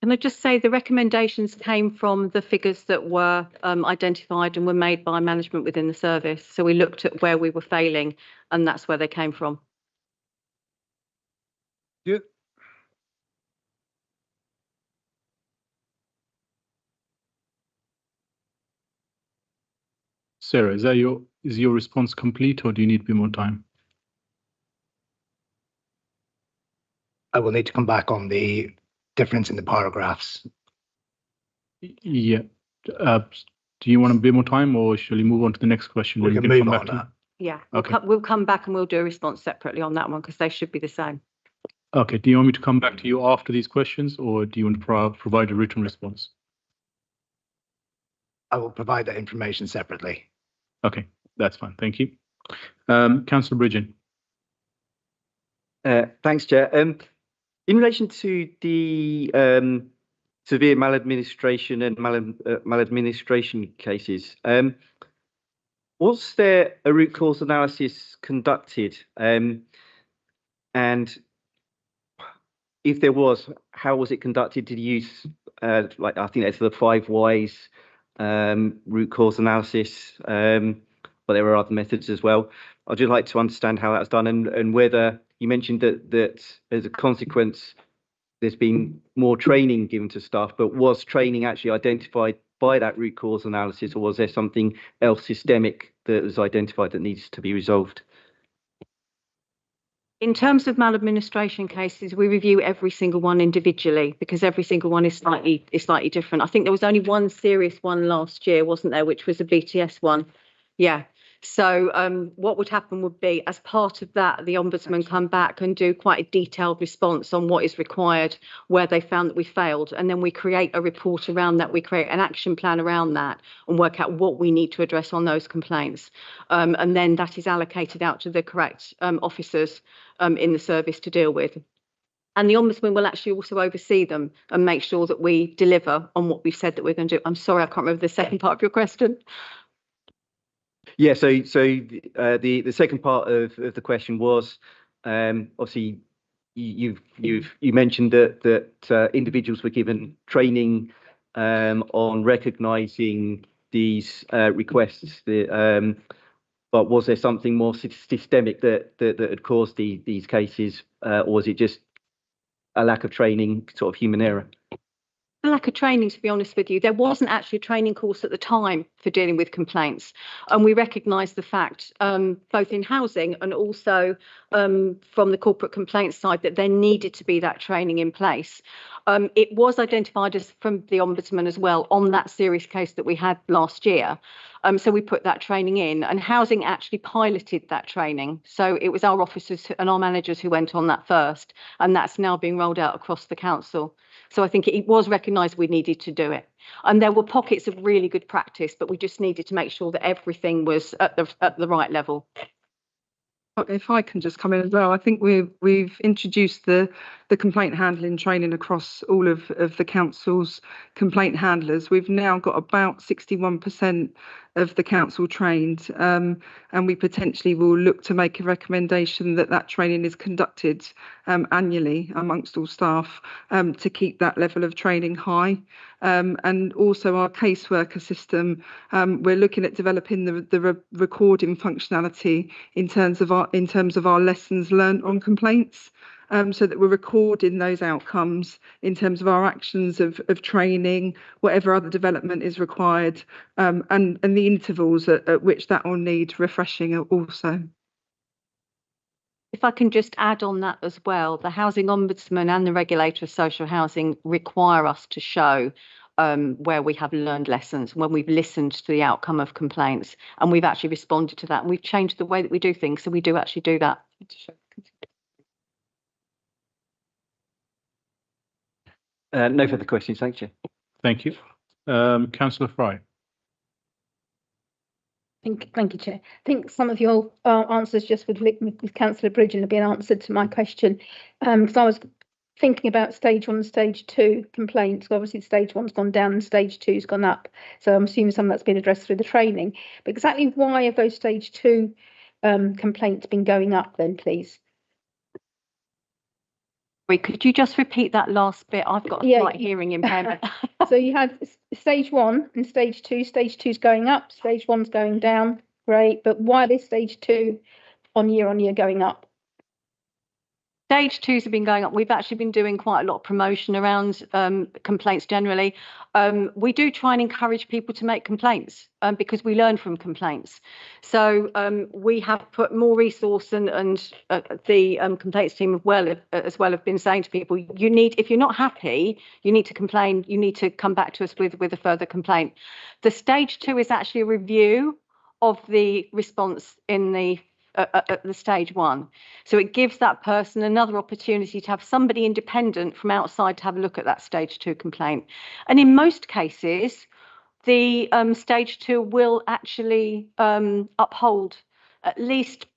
Can I just say the recommendations came from the figures that were identified and were made by management within the service. So we looked at where we were failing, and that's where they came from. Yeah. Sarah, is your response complete, or do you need a bit more time? I will need to come back on the difference in the paragraphs. Yeah. Do you want a bit more time, or shall we move on to the next question? We and can you move come on back that. Yeah, Okay. we'll come back and we'll do a response separately on that one because they should be the same. Okay. Do you want me to come back to you after these questions, or do you want to provide a written response? I will provide that information separately. Okay, that's fine. Thank you. Councillor Bridgen. Thanks, Chair. In relation to the severe maladministration and maladministration cases, was there a root cause analysis conducted? And if there was, how was it conducted? Did you use, like, I think that's the 5 whys root cause analysis, but there were other methods as well. I'd just like to understand how that was done and whether you mentioned that as a consequence, there's been more training given to staff, but was training actually identified by that root cause analysis, or was there something else systemic that was identified that needs to be resolved? In terms of maladministration cases, we review every single one individually because every single one is slightly different. I think there was only one serious one last year, wasn't there, which was a BTS one. Yeah. So what would happen would be, as part of that, the Ombudsman come back and do quite a detailed response on what is required, where they found that we failed. And then we create a report around that. We create an action plan around that and work out what we need to address on those complaints. And then that is allocated out to the correct officers in the service to deal with. And the Ombudsman will actually also oversee them and make sure that we deliver on what we've said that we're going to do. I'm sorry, I can't remember the second part of your question. Yeah, so the second part of the question was, obviously you mentioned that individuals were given training on recognising these requests, but was there something more systemic that had caused these cases, or was it just a lack of training, sort of human error? A lack of training, to be honest with you. There wasn't actually a training course at the time for dealing with complaints, and we recognised the fact, both in housing and also from the corporate complaints side, that there needed to be that training in place. It was identified as from the Ombudsman as well on that serious case that we had last year. So we put that training in, and housing actually piloted that training. So it was our officers and our managers who went on that first, and that's now being rolled out across the council. So I think it was recognised we needed to do it. And there were pockets of really good practice, but we just needed to make sure that everything was at the right level. If I can just come in as well, I think we've introduced the complaint handling training across all of the council's complaint handlers. We've now got about 61% of the council trained, and we potentially will look to make a recommendation that training is conducted annually amongst all staff to keep that level of training high. And also our caseworker system, we're looking at developing the recording functionality in terms of our lessons learned on complaints, so that we're recording those outcomes in terms of our actions of training, whatever other development is required, and the intervals at which that will need refreshing also. If I can just add on that as well, the Housing Ombudsman and the Regulator of Social Housing require us to show where we have learned lessons, when we've listened to the outcome of complaints, and we've actually responded to that, and we've changed the way that we do things. So we do actually do that. No further questions. Thank you. Thank you. Councillor Fry. Thank you, Chair. I think some of your answers just with Councillor Bridgen have been answered to my question, because I was thinking about stage 1 and stage 2 complaints. Obviously, stage 1's gone down and stage 2's gone up. So I'm assuming some of that's been addressed through the training. But exactly why have those stage 2 complaints been going up then, please? Could you just repeat that last bit? I've got a slight hearing impairment. So you had stage 1 and stage 2. Stage 2's going up, stage 1's going down. Great. But why are they stage 2 on year going up? Stage 2s have been going up. We've actually been doing quite a lot of promotion around complaints generally. We do try and encourage people to make complaints because we learn from complaints. So we have put more resource and the complaints team as well have been saying to people, if you're not happy, you need to complain, you need to come back to us with a further complaint. The stage 2 is actually a review of the response in the at the stage 1. So it gives that person another opportunity to have somebody independent from outside to have a look at that stage 2 complaint. And in most cases, the stage 2 will actually uphold at least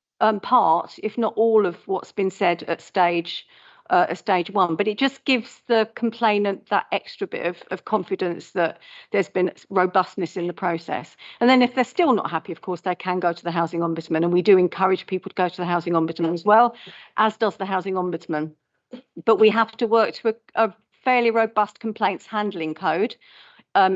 part, if not all, of what's been said at stage 1, but it just gives the complainant that extra bit of confidence that there's been robustness in the process. And then if they're still not happy, of course, they can go to the Housing Ombudsman, and we do encourage people to go to the Housing Ombudsman as well, as does the Housing Ombudsman. But we have to work to a fairly robust complaints handling code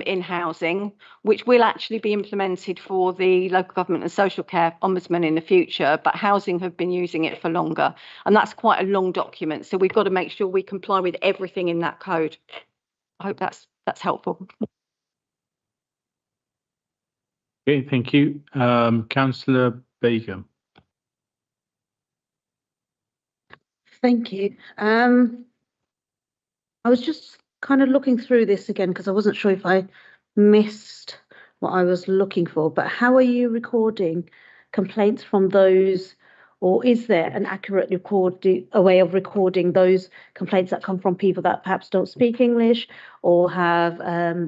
in housing, which will actually be implemented for the local government and social care ombudsman in the future, but housing have been using it for longer, and that's quite a long document, so we've got to make sure we comply with everything in that code. I hope that's helpful. Okay, thank you. Councillor Baker. Thank you. I was just kind of looking through this again because I wasn't sure if I missed what I was looking for, but how are you recording complaints from those, or is there an accurate a way of recording those complaints that come from people that perhaps don't speak English or have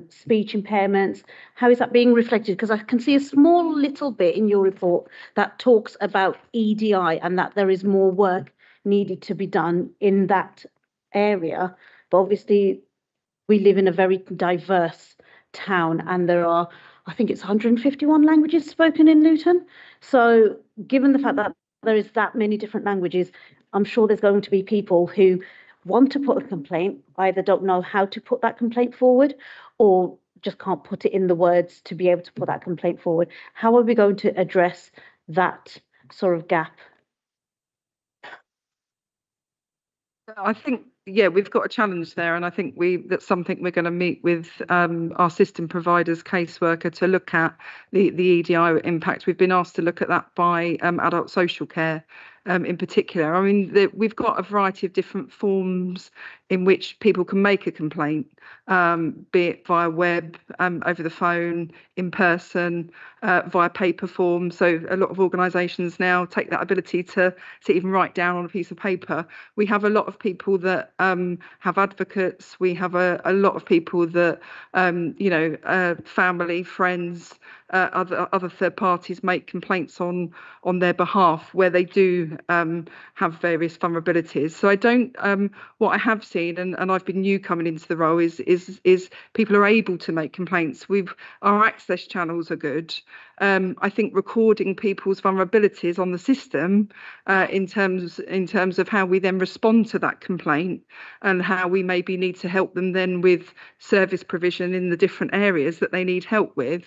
speech impairments? How is that being reflected? Because I can see a small little bit in your report that talks about EDI and that there is more work needed to be done in that area, but obviously we live in a very diverse town and there are, I think it's 151 languages spoken in Luton. So given the fact that there is that many different languages, I'm sure there's going to be people who want to put a complaint, either don't know how to put that complaint forward or just can't put it in the words to be able to put that complaint forward. How are we going to address that sort of gap? I think, yeah, we've got a challenge there, and I think that's something we're going to meet with our system providers caseworker to look at the EDI impact. We've been asked to look at that by adult social care in particular. I mean, we've got a variety of different forms in which people can make a complaint, be it via web, over the phone, in person, via paper form. So a lot of organisations now take that ability to even write down on a piece of paper. We have a lot of people that have advocates. We have a lot of people that, family, friends, other third parties make complaints on their behalf where they do have various vulnerabilities. So I don't, what I have seen, and I've been new coming into the role, is people are able to make complaints. Our access channels are good. I think recording people's vulnerabilities on the system in terms of how we then respond to that complaint and how we maybe need to help them then with service provision in the different areas that they need help with.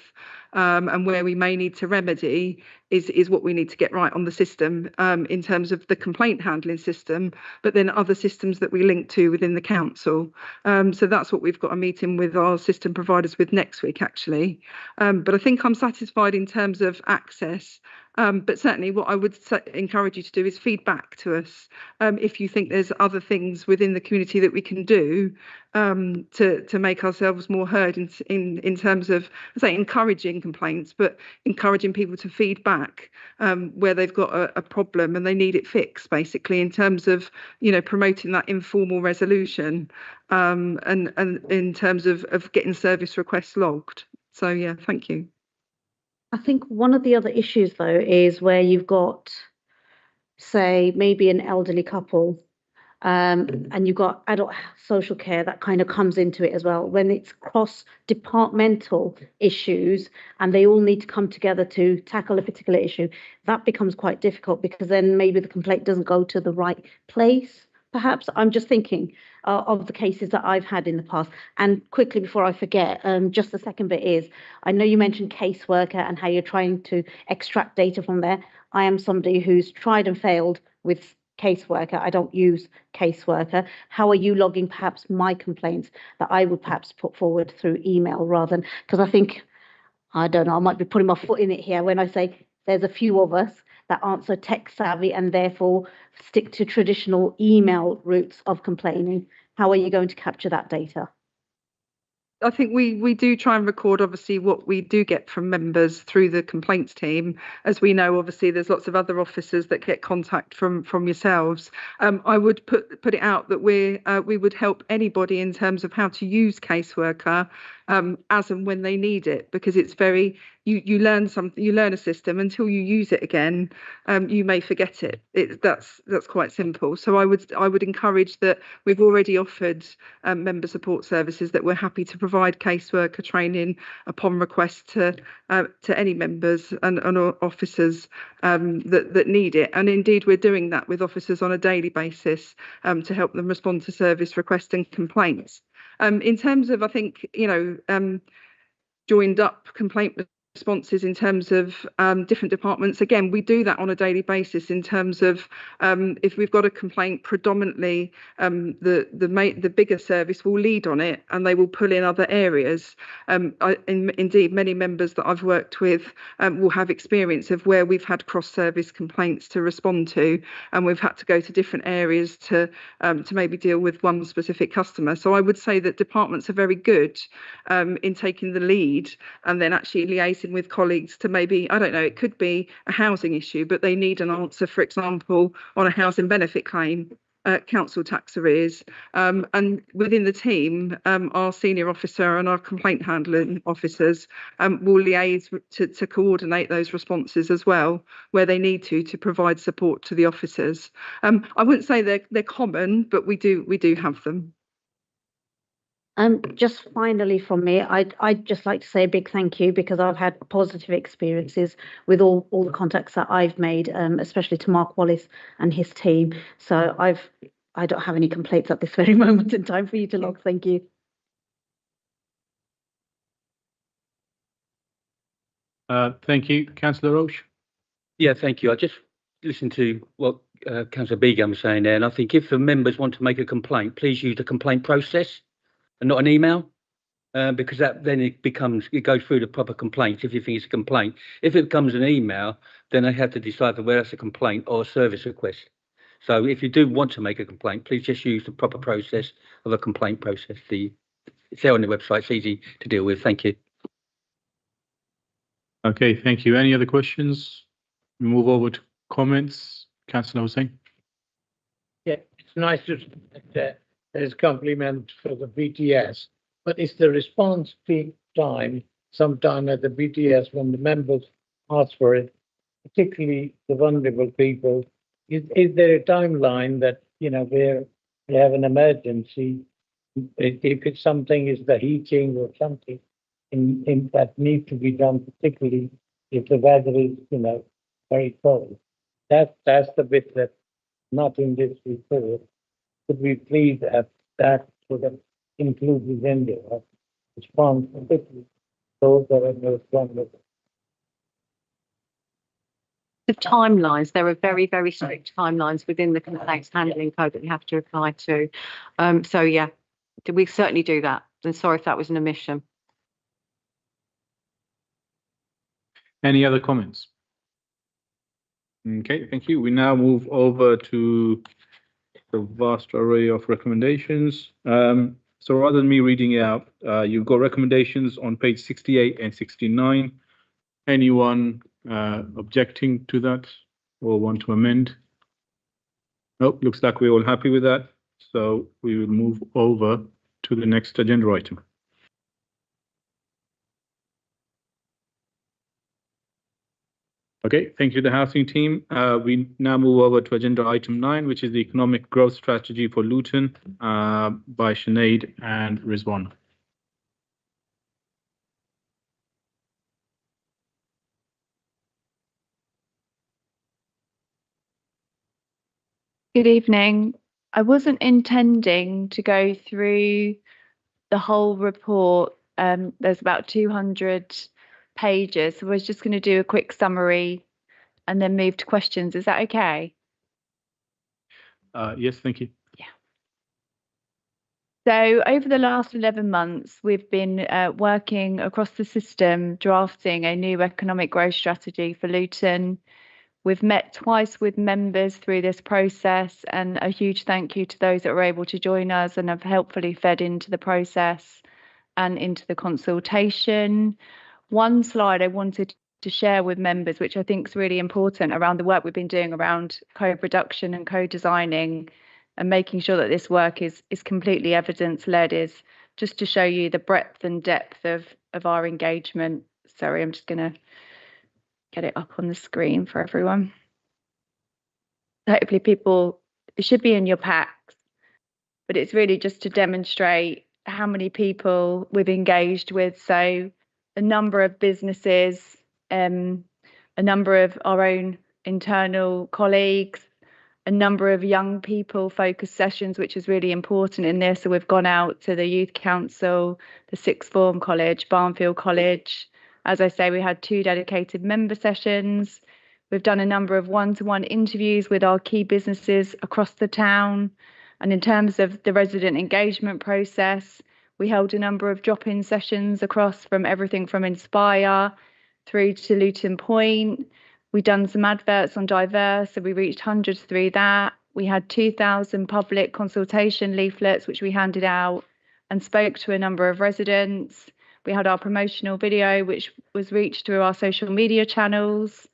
and where we may need to remedy is what we need to get right on the system in terms of the complaint handling system, but then other systems that we link to within the council. So that's what we've got a meeting with our system providers with next week, actually. But I think I'm satisfied in terms of access. But certainly what I would encourage you to do is feedback to us if you think there's other things within the community that we can do to make ourselves more heard in terms of, say, encouraging complaints, but encouraging people to feedback where they've got a problem and they need it fixed, basically, in terms of, you know, promoting that informal resolution and in terms of getting service requests logged. So, yeah, thank you. I think one of the other issues, though, is where you've got, say, maybe an elderly couple, and you've got adult social care that kind of comes into it as well. When it's cross-departmental issues and they all need to come together to tackle a particular issue, that becomes quite difficult because then maybe the complaint doesn't go to the right place. Perhaps I'm just thinking of the cases that I've had in the past. And quickly before I forget, just the second bit is, I know you mentioned caseworker and how you're trying to extract data from there. I am somebody who's tried and failed with caseworker. I don't use caseworker. How are you logging perhaps my complaints that I would perhaps put forward through email rather than, because I think, I don't know, I might be putting my foot in it here when I say there's a few of us that aren't so tech savvy and therefore stick to traditional email routes of complaining. How are you going to capture that data? I think we do try and record, obviously, what we do get from members through the complaints team. As we know, obviously, there's lots of other officers that get contact from yourselves. I would put it out that we would help anybody in terms of how to use caseworker as and when they need it, because it's very, you learn something, you learn a system until you use it again, you may forget it. That's quite simple. So I would encourage that. We've already offered member support services that we're happy to provide caseworker training upon request to any members and officers that need it. And indeed, we're doing that with officers on a daily basis to help them respond to service requests and complaints. In terms of, I think, you know, joined up complaint responses in terms of different departments. Again, we do that on a daily basis in terms of if we've got a complaint, predominantly the bigger service will lead on it and they will pull in other areas. Indeed, many members that I've worked with will have experience of where we've had cross-service complaints to respond to, and we've had to go to different areas to maybe deal with one specific customer. So I would say that departments are very good in taking the lead and then actually liaising with colleagues to maybe, I don't know, it could be a housing issue, but they need an answer, for example, on a housing benefit claim, council tax arrears. And within the team, our senior officer and our complaint handling officers will liaise to coordinate those responses as well, where they need to provide support to the officers. I wouldn't say they're common, but we do have them. Just finally from me, I'd just like to say a big thank you because I've had positive experiences with all the contacts that I've made, especially to Mark Wallace and his team. So I don't have any complaints at this very moment in time for you to log. Thank you. Thank you. Councillor Roche. Yeah, thank you. I just listened to what Councillor Begum was saying there, and I think if the members want to make a complaint, please use the complaint process and not an email, because that then it goes through the proper complaints if you think it's a complaint. If it becomes an email, then they have to decide whether that's a complaint or a service request. So if you do want to make a complaint, please just use the proper process of a complaint process. It's there on the website, it's easy to deal with. Thank you. Okay, thank you. Any other questions? We move over to comments. Councillor Hussain. Yeah, it's nice to there's compliment for the BTS, but is the response peak time sometime at the BTS when the members ask for it, particularly the vulnerable people? Is there a timeline that, you know, where they have an emergency? If it's something is the heating or something in that need to be done, particularly if the weather is, you know, very cold. That's the bit that's not in this report. Could we please have that sort of include within the response, particularly those are in the front of The timelines, there are very, very strict timelines within the complaints handling code that you have to apply to. So yeah, we certainly do that. And sorry if that was an omission. Any other comments? Okay, thank you. We now move over to the vast array of recommendations. So rather than me reading it out, you've got recommendations on page 68 and 69. Anyone objecting to that or want to amend? Nope, looks like we're all happy with that. So we will move over to the next agenda item. Okay, thank you, the housing team. We now move over to agenda item 9, which is the economic growth strategy for Luton by Sinead and Rizwan. Good evening. I wasn't intending to go through the whole report. There's about 200 pages, so I was just going to do a quick summary and then move to questions. Is that okay? Yes, thank you. So over the last 11 months, we've been working across the system, drafting a new economic growth strategy for Luton. We've met twice with members through this process, and a huge thank you to those that were able to join us and have helpfully fed into the process and into the consultation. One slide I wanted to share with members, which I think is really important around the work we've been doing around co-production and co-designing and making sure that this work is completely evidence-led, is just to show you the breadth and depth of our engagement. Sorry, I'm just going to get it up on the screen for everyone. Hopefully it should be in your packs, but it's really just to demonstrate how many people we've engaged with. So a number of businesses, a number of our own internal colleagues, a number of young people focused sessions, which is really important in this. So we've gone out to the Youth Council, the Sixth Form College, Barnfield College. As I say, we had 2 dedicated member sessions. We've done a number of one-to-one interviews with our key businesses across the town. And in terms of the resident engagement process, we held a number of drop-in sessions across from everything from Inspire through to Luton Point. We've done some adverts on Diverse, so we reached hundreds through that. We had 2,000 public consultation leaflets, which we handed out and spoke to a number of residents. We had our promotional video, which was reached through our social media channels.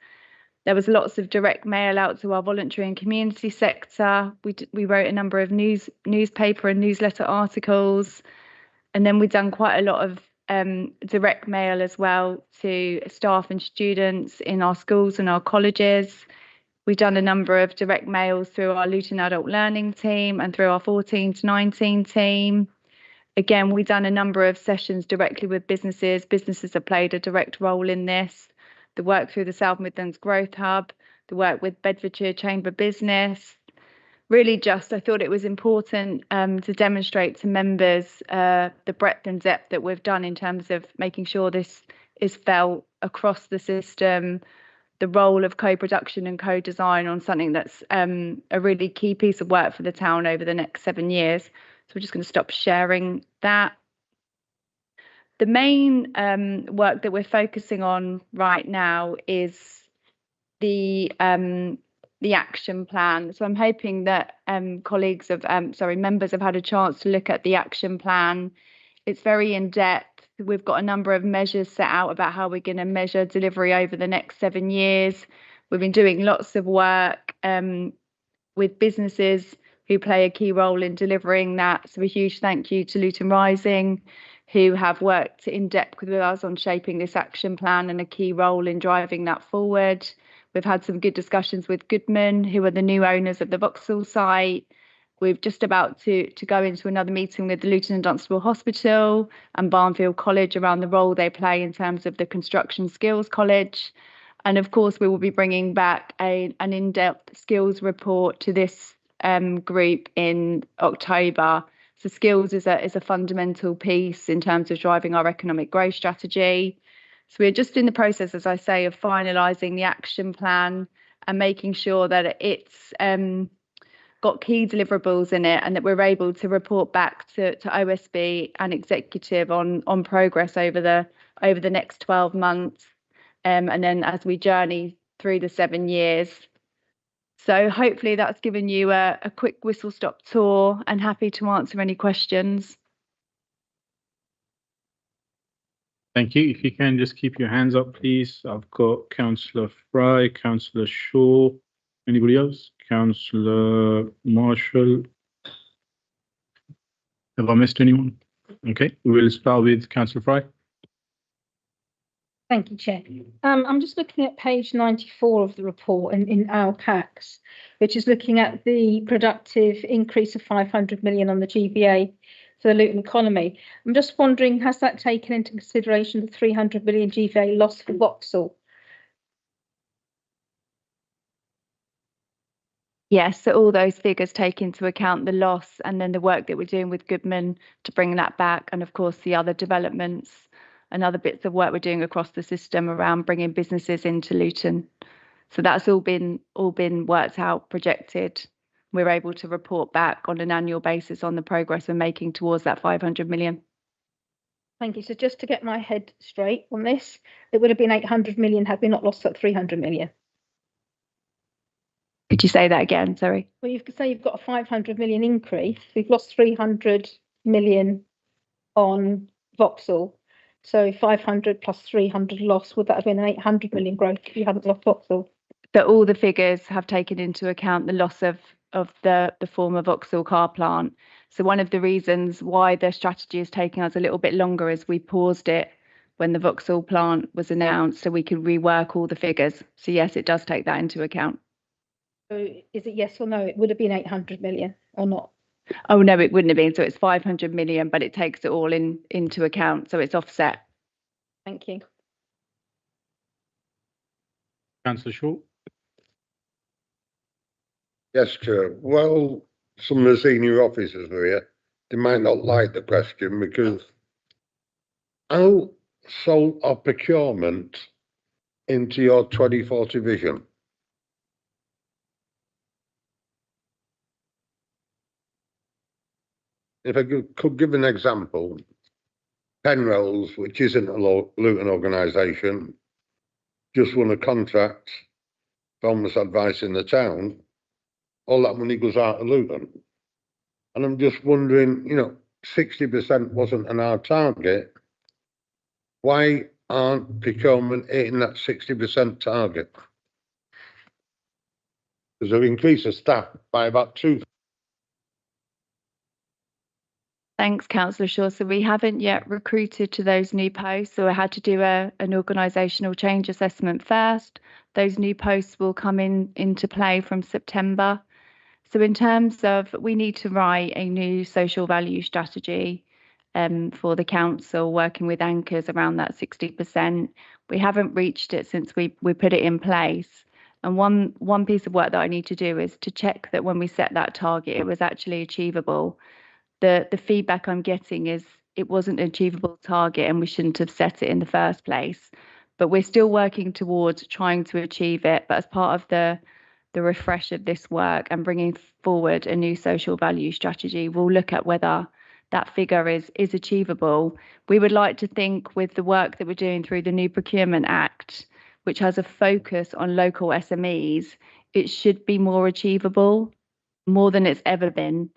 There was lots of direct mail out to our voluntary and community sector. We wrote a number of newspaper and newsletter articles. And then we've done quite a lot of direct mail as well to staff and students in our schools and our colleges. We've done a number of direct mails through our Luton Adult Learning team and through our 14 to 19 team. Again, we've done a number of sessions directly with businesses. Businesses have played a direct role in this. The work through the South Midlands Growth Hub, the work with Bedfordshire Chamber Business. Really I thought it was important to demonstrate to members the breadth and depth that we've done in terms of making sure this is felt across the system, the role of co-production and co-design on something that's a really key piece of work for the town over the next 7 years. So we're just going to stop sharing that. The main work that we're focusing on right now is the action plan. So I'm hoping that members have had a chance to look at the action plan. It's very in-depth. We've got a number of measures set out about how we're going to measure delivery over the next 7 years. We've been doing lots of work with businesses who play a key role in delivering that. So a huge thank you to Luton Rising, who have worked in depth with us on shaping this action plan and a key role in driving that forward. We've had some good discussions with Goodman, who are the new owners of the Vauxhall site. We're just about to go into another meeting with the Luton and Dunstable Hospital and Barnfield College around the role they play in terms of the Construction Skills College. And of course, we will be bringing back an in-depth skills report to this group in October. So skills is a fundamental piece in terms of driving our economic growth strategy. So we're just in the process, as I say, of finalising the action plan and making sure that it's got key deliverables in it and that we're able to report back to OSB and executive on progress over the next 12 months. And then as we journey through the 7 years. So hopefully that's given you a quick whistle-stop tour, and happy to answer any questions. Thank you. If you can just keep your hands up, please. I've got Councillor Fry, Councillor Shaw. Anybody else? Councillor Marshall. Have I missed anyone? Okay, we'll start with Councillor Fry. Thank you, Chair. I'm just looking at page 94 of the report in our packs, which is looking at the productive increase of 500 million on the GBA for the Luton economy. I'm just wondering, has that taken into consideration the 300 million GBA loss for Vauxhall? Yes, so all those figures take into account the loss and then the work that we're doing with Goodman to bring that back, and of course the other developments and other bits of work we're doing across the system around bringing businesses into Luton. So that's all been worked out, projected. We're able to report back on an annual basis on the progress we're making towards that 500 million. Thank you. So just to get my head straight on this, it would have been 800 million had we not lost that 300 million. Could you say that again? Sorry. Well, you could say you've got a 500 million increase. We've lost 300 million on Vauxhall. So 500 plus 300 loss, would that have been an 800 million growth if you hadn't lost Vauxhall? That all the figures have taken into account the loss of the former Vauxhall car plant. So one of the reasons why the strategy is taking us a little bit longer is we paused it when the Vauxhall plant was announced so we could rework all the figures. So yes, it does take that into account. So is it yes or no? It would have been 800 million or not? Oh no, it wouldn't have been. So it's 500 million, but it takes it all into account. So it's offset. Thank you. Councillor Shaw. Yes, Chair. Well, some of the senior officers are here. They might not like the question because how sold our procurement into your 2040 vision? If I could give an example, Penrose, which isn't a Luton organisation, just won a contract from us advising the town. All that money goes out of Luton. And I'm just wondering, 60% wasn't an hard target. Why aren't procurement hitting that 60% target? Because they've increased the staff by about 2. Thanks, Councillor Shaw. So we haven't yet recruited to those new posts. So I had to do an organisational change assessment first. Those new posts will come into play from September. So in terms of, we need to write a new social value strategy for the council, working with anchors around that 60%. We haven't reached it since we put it in place. And one piece of work that I need to do is to check that when we set that target, it was actually achievable. The feedback I'm getting is it wasn't an achievable target and we shouldn't have set it in the first place. But we're still working towards trying to achieve it. But as part of the refresh of this work and bringing forward a new social value strategy, we'll look at whether that figure is achievable. We would like to think with the work that we're doing through the new Procurement Act, which has a focus on local SMEs, it should be more achievable, more than it's ever been.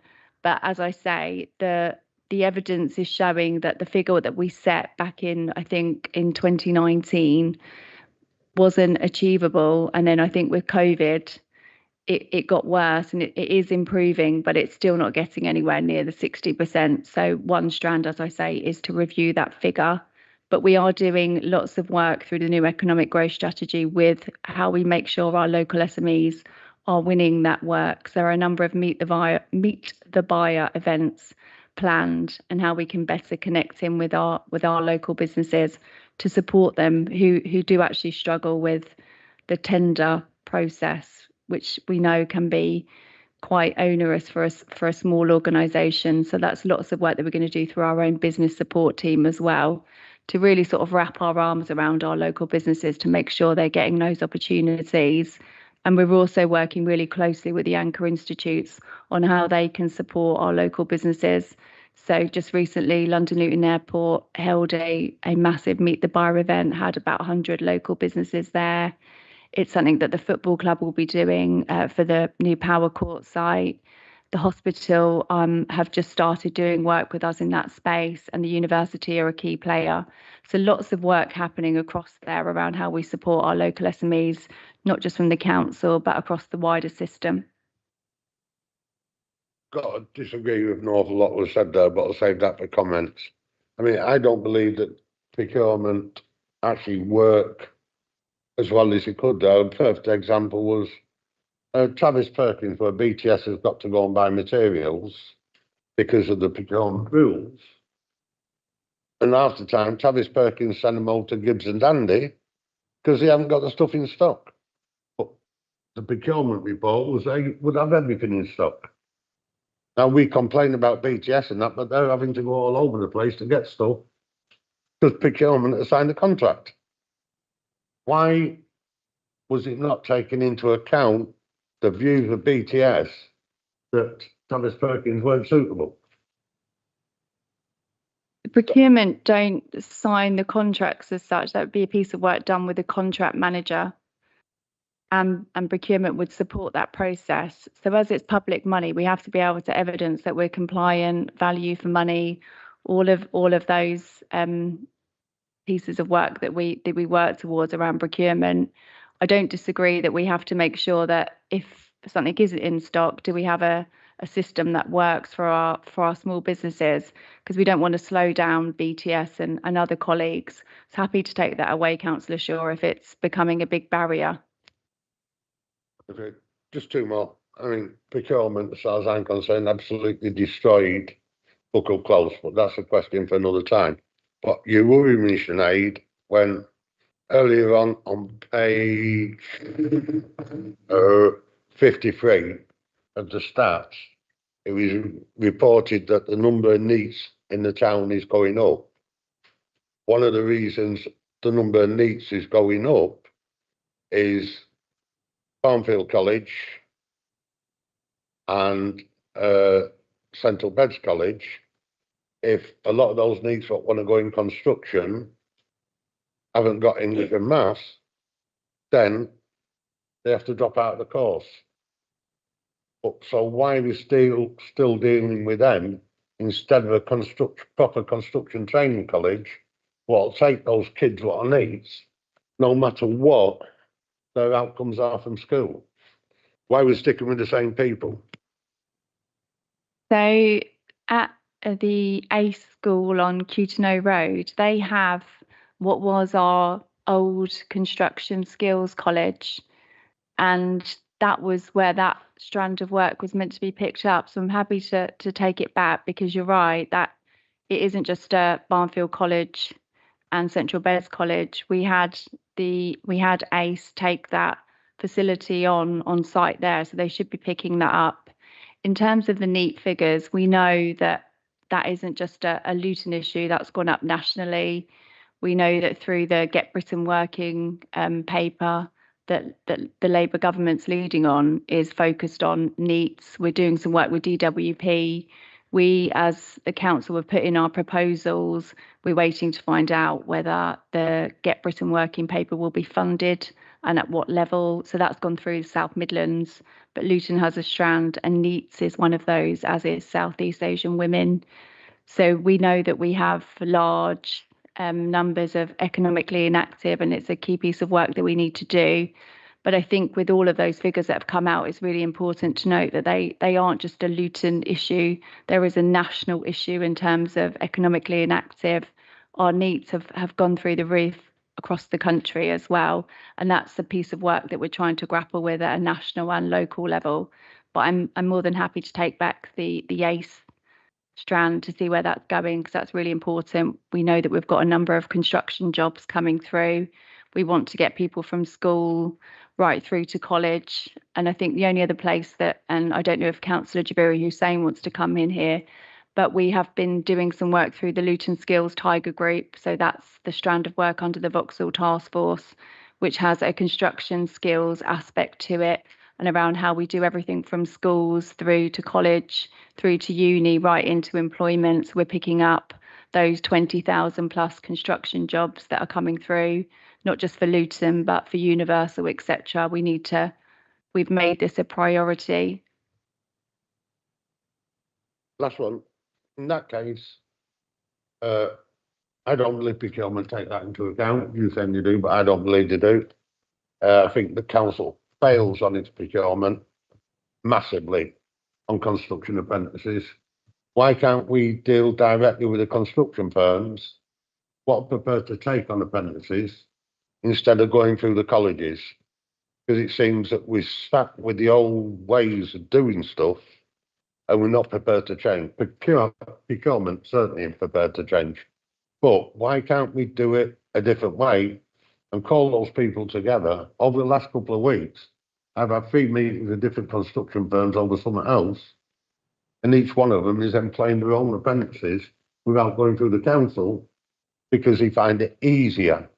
But as I say, the evidence is showing that the figure that we set back in, I think, in 2019 wasn't achievable. And then I think with COVID, it got worse and it is improving, but it's still not getting anywhere near the 60%. So one strand, as I say, is to review that figure. But we are doing lots of work through the new economic growth strategy with how we make sure our local SMEs are winning that work. So there are a number of meet the buyer events planned, and how we can better connect in with our local businesses to support them who do actually struggle with the tender process, which we know can be quite onerous for us for a small organisation. So that's lots of work that we're going to do through our own business support team as well, to really sort of wrap our arms around our local businesses to make sure they're getting those opportunities. And we're also working really closely with the anchor institutes on how they can support our local businesses. So just recently, London Luton Airport held a massive Meet the Buyer event, had about 100 local businesses there. It's something that the football club will be doing for the new Power Court site. The hospital have just started doing work with us in that space, and the university are a key player. So lots of work happening across there around how we support our local SMEs, not just from the council, but across the wider system. Got to disagree with an awful lot was said there, but I'll save that for comments. I mean, I don't believe that procurement actually work as well as it could. A perfect example was Travis Perkins, where BTS has got to go and buy materials because of the procurement rules. And half the time, Travis Perkins sent them over to Gibbs and Dandy because they haven't got the stuff in stock. But the procurement report was they would have everything in stock. Now, we complain about BTS and that, but they're having to go all over the place to get stuff because procurement has signed a contract. Why was it not taken into account the views of BTS that Travis Perkins weren't suitable? Procurement don't sign the contracts as such. That would be a piece of work done with a contract manager, and procurement would support that process. So as it's public money, we have to be able to evidence that we're compliant, value for money, all of those pieces of work that we work towards around procurement. I don't disagree that we have to make sure that if something isn't in stock, do we have a system that works for our small businesses, because we don't want to slow down BTS and other colleagues. So happy to take that away, Councillor Shaw, if it's becoming a big barrier. Okay, just two more. I mean, procurement, as far as I'm concerned, absolutely destroyed Buckle Close, but that's a question for another time. But you worry me, Sinead, when earlier on page 53 of the stats, it was reported that the number of NEETs in the town is going up. One of the reasons the number of NEETs is going up is Barnfield College and Central Beds College. If a lot of those NEETs that want to go in construction haven't got English and Maths, then they have to drop out of the course. But so why are we still dealing with them instead of a proper construction training college? Well, take those kids what are NEETs, no matter what their outcomes are from school. Why are we sticking with the same people? So at the ACE school on Cutino Road, they have what was our old construction skills college, and that was where that strand of work was meant to be picked up. So I'm happy to take it back, because you're right that it isn't just Barnfield College and Central Beds College. We had ACE take that facility on site there, so they should be picking that up. In terms of the NEET figures, we know that isn't just a Luton issue, that's gone up nationally. We know that through the Get Britain Working paper that the Labour government's leading on is focused on NEETs. We're doing some work with DWP. We, as the council, have put in our proposals. We're waiting to find out whether the Get Britain Working paper will be funded and at what level. So that's gone through the South Midlands, but Luton has a strand, and NEETs is one of those, as is Southeast Asian women. So we know that we have large numbers of economically inactive, and it's a key piece of work that we need to do. But I think with all of those figures that have come out, it's really important to note that they aren't just a Luton issue. There is a national issue in terms of economically inactive. Our NEETs have gone through the roof across the country as well. And that's the piece of work that we're trying to grapple with at a national and local level. But I'm more than happy to take back the ACE strand to see where that's going, because that's really important. We know that we've got a number of construction jobs coming through. We want to get people from school. right through to college. And I think the only other place that, and I don't know if Councillor Jabiri Hussain wants to come in here, but we have been doing some work through the Luton Skills Tiger Group. So that's the strand of work under the Vauxhall Task Force, which has a construction skills aspect to it, and around how we do everything from schools through to college, through to uni, right into employment. So we're picking up those 20,000 plus construction jobs that are coming through, not just for Luton, but for Universal, etc. We've made this a priority. Last one. In that case, I don't believe procurement take that into account. You saying you do, but I don't believe they do. I think the council fails on its procurement massively on construction apprentices. Why can't we deal directly with the construction firms what are prepared to take on apprentices instead of going through the colleges? Because it seems that we're stuck with the old ways of doing stuff and we're not prepared to change. Procurement certainly isn't prepared to change. But why can't we do it a different way and call those people together? Over the last couple of weeks, I've had 3 meetings with different construction firms over something else, and each one of them is employing their own apprentices without going through the council because they find it easier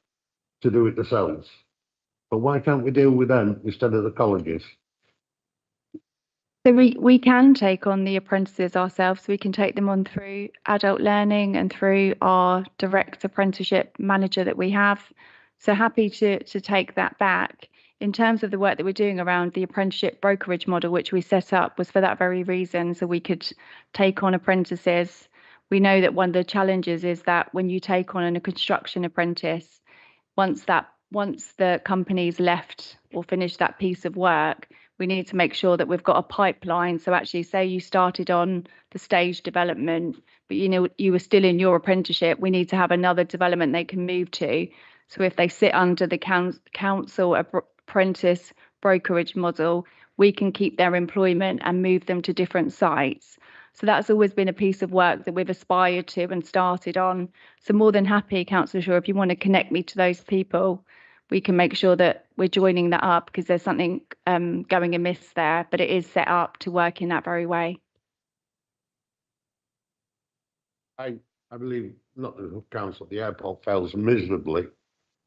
to do it themselves. But why can't we deal with them instead of the colleges? So we can take on the apprentices ourselves. We can take them on through adult learning and through our direct apprenticeship manager that we have. So happy to take that back. In terms of the work that we're doing around the apprenticeship brokerage model, which we set up, was for that very reason, so we could take on apprentices. We know that one of the challenges is that when you take on a construction apprentice, once the company's left or finished that piece of work, we need to make sure that we've got a pipeline. So actually, say you started on the stage development, but you were still in your apprenticeship, we need to have another development they can move to. So if they sit under the council apprentice brokerage model, we can keep their employment and move them to different sites. So that's always been a piece of work that we've aspired to and started on. So more than happy, Councillor Shaw, if you want to connect me to those people, we can make sure that we're joining that up, because there's something going amiss there, but it is set up to work in that very way. I believe not the council, the airport fails miserably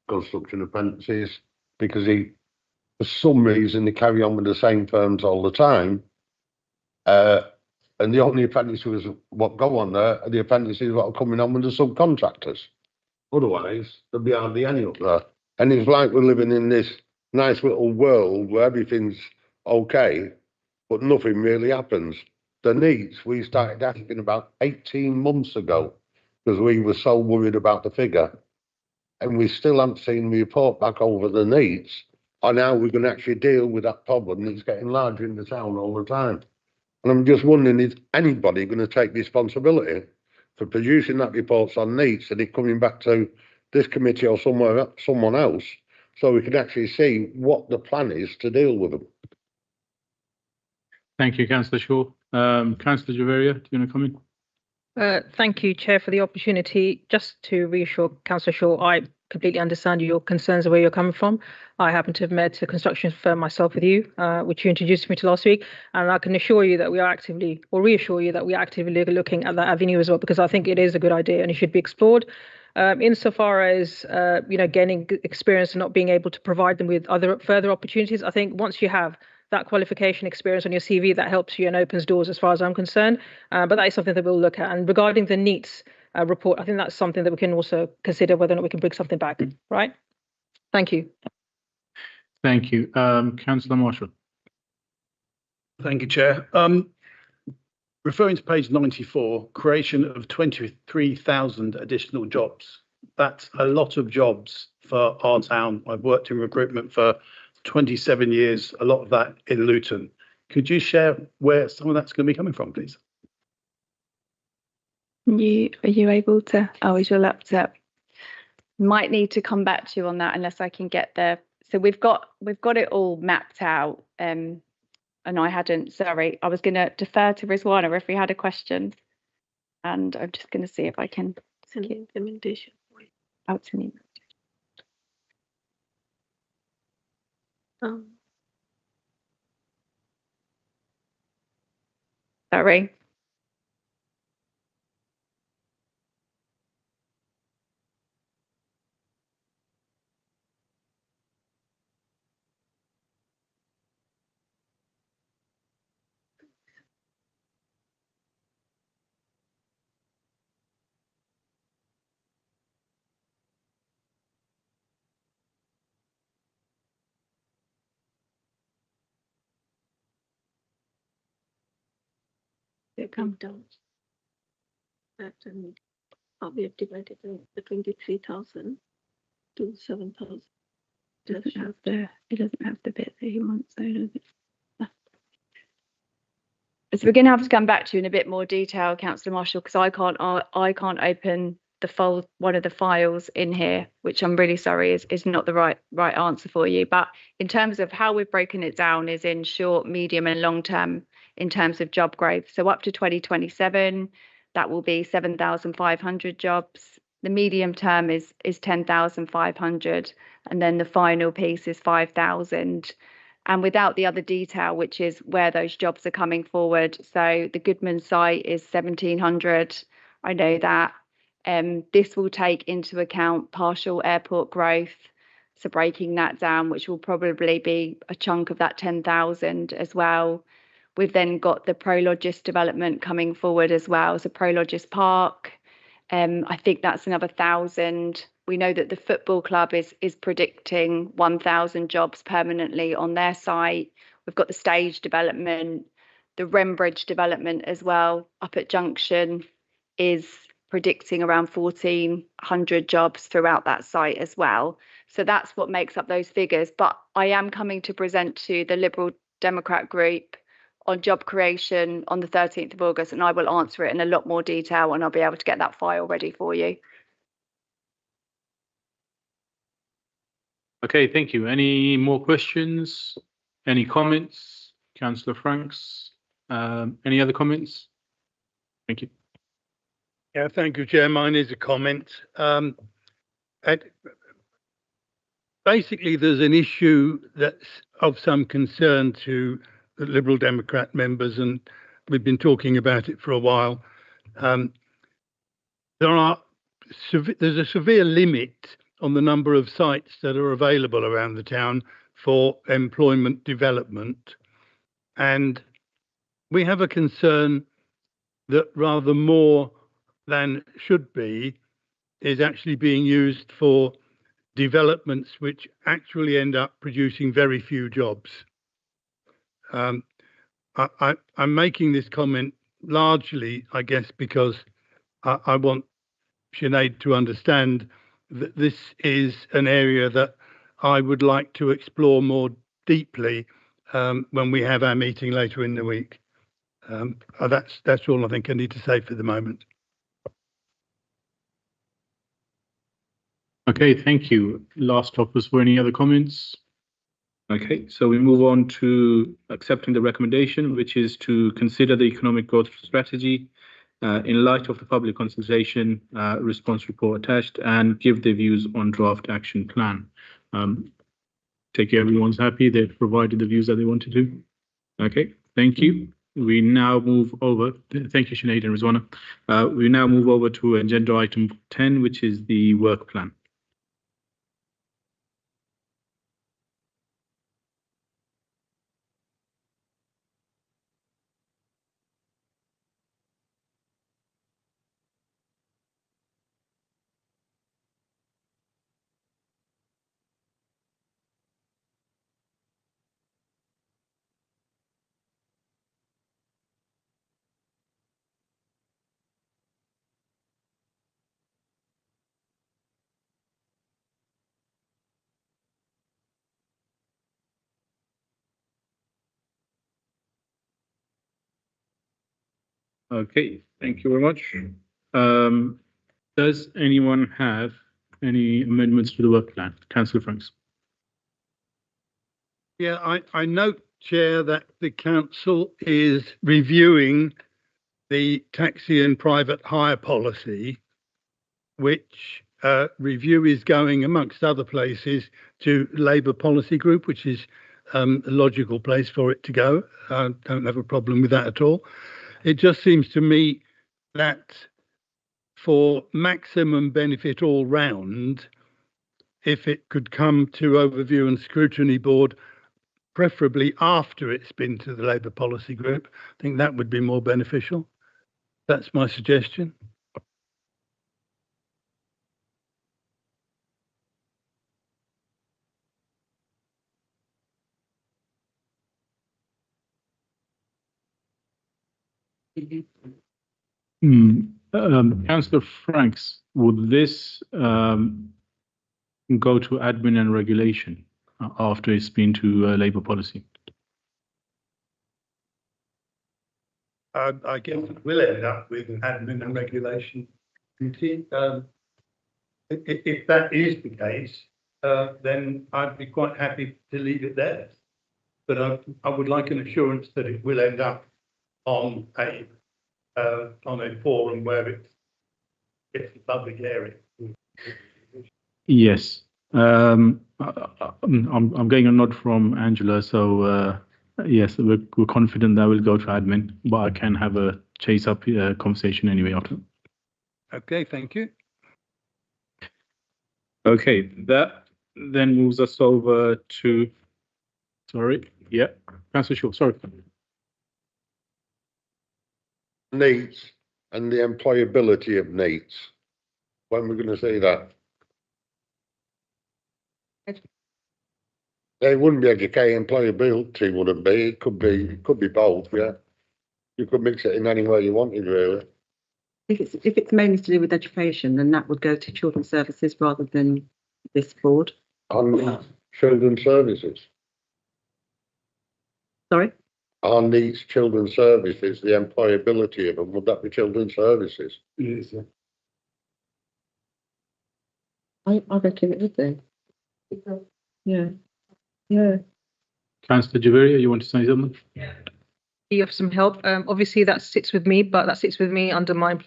construction apprentices because for some reason they carry on with the same firms all the time. And the only apprentices what go on there are the apprentices what are coming on with the subcontractors. Otherwise, there'll be hardly any up there. And it's like we're living in this nice little world where everything's okay, but nothing really happens. The needs we started asking about 18 months ago because we were so worried about the figure. And we still haven't seen the report back over the needs on how we're going to actually deal with that problem that's getting larger in the town all the time. And I'm just wondering, is anybody going to take responsibility for producing that reports on needs and it coming back to this committee or someone else, so we can actually see what the plan is to deal with them? Thank you, Councillor Shaw. Councillor Javeria, do you want to come in? Thank you, Chair, for the opportunity. Just to reassure Councillor Shaw, I completely understand your concerns and where you're coming from. I happen to have met a construction firm myself with you, which you introduced me to last week, and I can assure you that we are actively, or reassure you that we are actively looking at that avenue as well, because I think it is a good idea and it should be explored. Insofar as gaining experience and not being able to provide them with other further opportunities, I think once you have that qualification experience on your CV, that helps you and opens doors as far as I'm concerned. But that is something that we'll look at. And regarding the NEETs report, I think that's something that we can also consider whether or not we can bring something back. Right? Thank you. Thank you. Councillor Marshall. Thank you, Chair. Referring to page 94, creation of 23,000 additional jobs. That's a lot of jobs for our town. I've worked in recruitment for 27 years, a lot of that in Luton. Could you share where some of that's going to be coming from, please? Are you able to? Oh, is your laptop? Might need to come back to you on that unless I can get there. So we've got it all mapped out. And I hadn't. Sorry, I was going to defer to Rizwana if we had a question, and I'm just going to see if I can. Implementation. Out to me. Sorry. It comes down. That we have divided the 23,000 to 7,000. It doesn't have the bit that he wants, so does it? So we're going to have to come back to you in a bit more detail, Councillor Marshall, because I can't open one of the files in here, which I'm really sorry is not the right answer for you. But in terms of how we've broken it down is in short, medium and long term in terms of job growth. So up to 2027, that will be 7,500 jobs. The medium term is 10,500, and then the final piece is 5,000. And without the other detail, which is where those jobs are coming forward. So the Goodman site is 1,700. I know that. This will take into account partial airport growth. So breaking that down, which will probably be a chunk of that 10,000 as well. We've then got the Prologis development coming forward as well. So Prologis Park, I think that's another 1,000. We know that the football club is predicting 1,000 jobs permanently on their site. We've got the stage development, the Rembridge development as well up at Junction is predicting around 1,400 jobs throughout that site as well. So that's what makes up those figures. But I am coming to present to the Liberal Democrat group on job creation on the 13th of August, and I will answer it in a lot more detail, and I'll be able to get that file ready for you. Okay, thank you. Any more questions? Any comments? Councillor Franks, any other comments? Thank you. Yeah, thank you, Chair. Mine is a comment. Basically, there's an issue that's of some concern to the Liberal Democrat members, and we've been talking about it for a while. There's a severe limit on the number of sites that are available around the town for employment development. And we have a concern that rather more than should be is actually being used for developments which actually end up producing very few jobs. I'm making this comment largely, I guess, because I want Sinead to understand that this is an area that I would like to explore more deeply when we have our meeting later in the week. That's all I think I need to say for the moment. Okay, thank you. Last topics for any other comments? Okay, so we move on to accepting the recommendation, which is to consider the economic growth strategy in light of the public consultation response report attached and give their views on draft action plan. Take it everyone's happy. They've provided the views that they wanted to. Okay, thank you. We now move over. Thank you, Sinead and Rizwana. We now move over to agenda item 10, which is the work plan. Okay, thank you very much. Does anyone have any amendments to the work plan? Councillor Franks. Yeah, I note, Chair, that the council is reviewing the taxi and private hire policy, which review is going, amongst other places, to Labour Policy Group, which is a logical place for it to go. I don't have a problem with that at all. It just seems to me that for maximum benefit all round, if it could come to Overview and Scrutiny Board, preferably after it's been to the Labour Policy Group, I think that would be more beneficial. That's my suggestion. Councillor Franks, would this go to admin and regulation after it's been to Labour policy? I guess it will end up with an admin and regulation committee. If that is the case, then I'd be quite happy to leave it there. But I would like an assurance that it will end up on a forum where it's a public area. Yes. I'm getting a nod from Angela, so yes, we're confident that will go to admin, but I can have a chase up conversation anyway after. Okay, thank you. Okay, that then moves us over to, sorry, yeah, Councillor Shaw, sorry. Needs and the employability of needs. When we're going to see that? It wouldn't be educating, employability wouldn't be. It could be both, yeah. You could mix it in any way you wanted, really. If it's mainly to do with education, then that would go to Children's Services rather than this board. On children's services. Sorry? On these children's services, the employability of them, would that be children's services? Yes. I reckon it would be. Yeah. Yeah. Councillor Javeria, you want to say something? You have some help. Obviously that sits with me, but that sits with me under my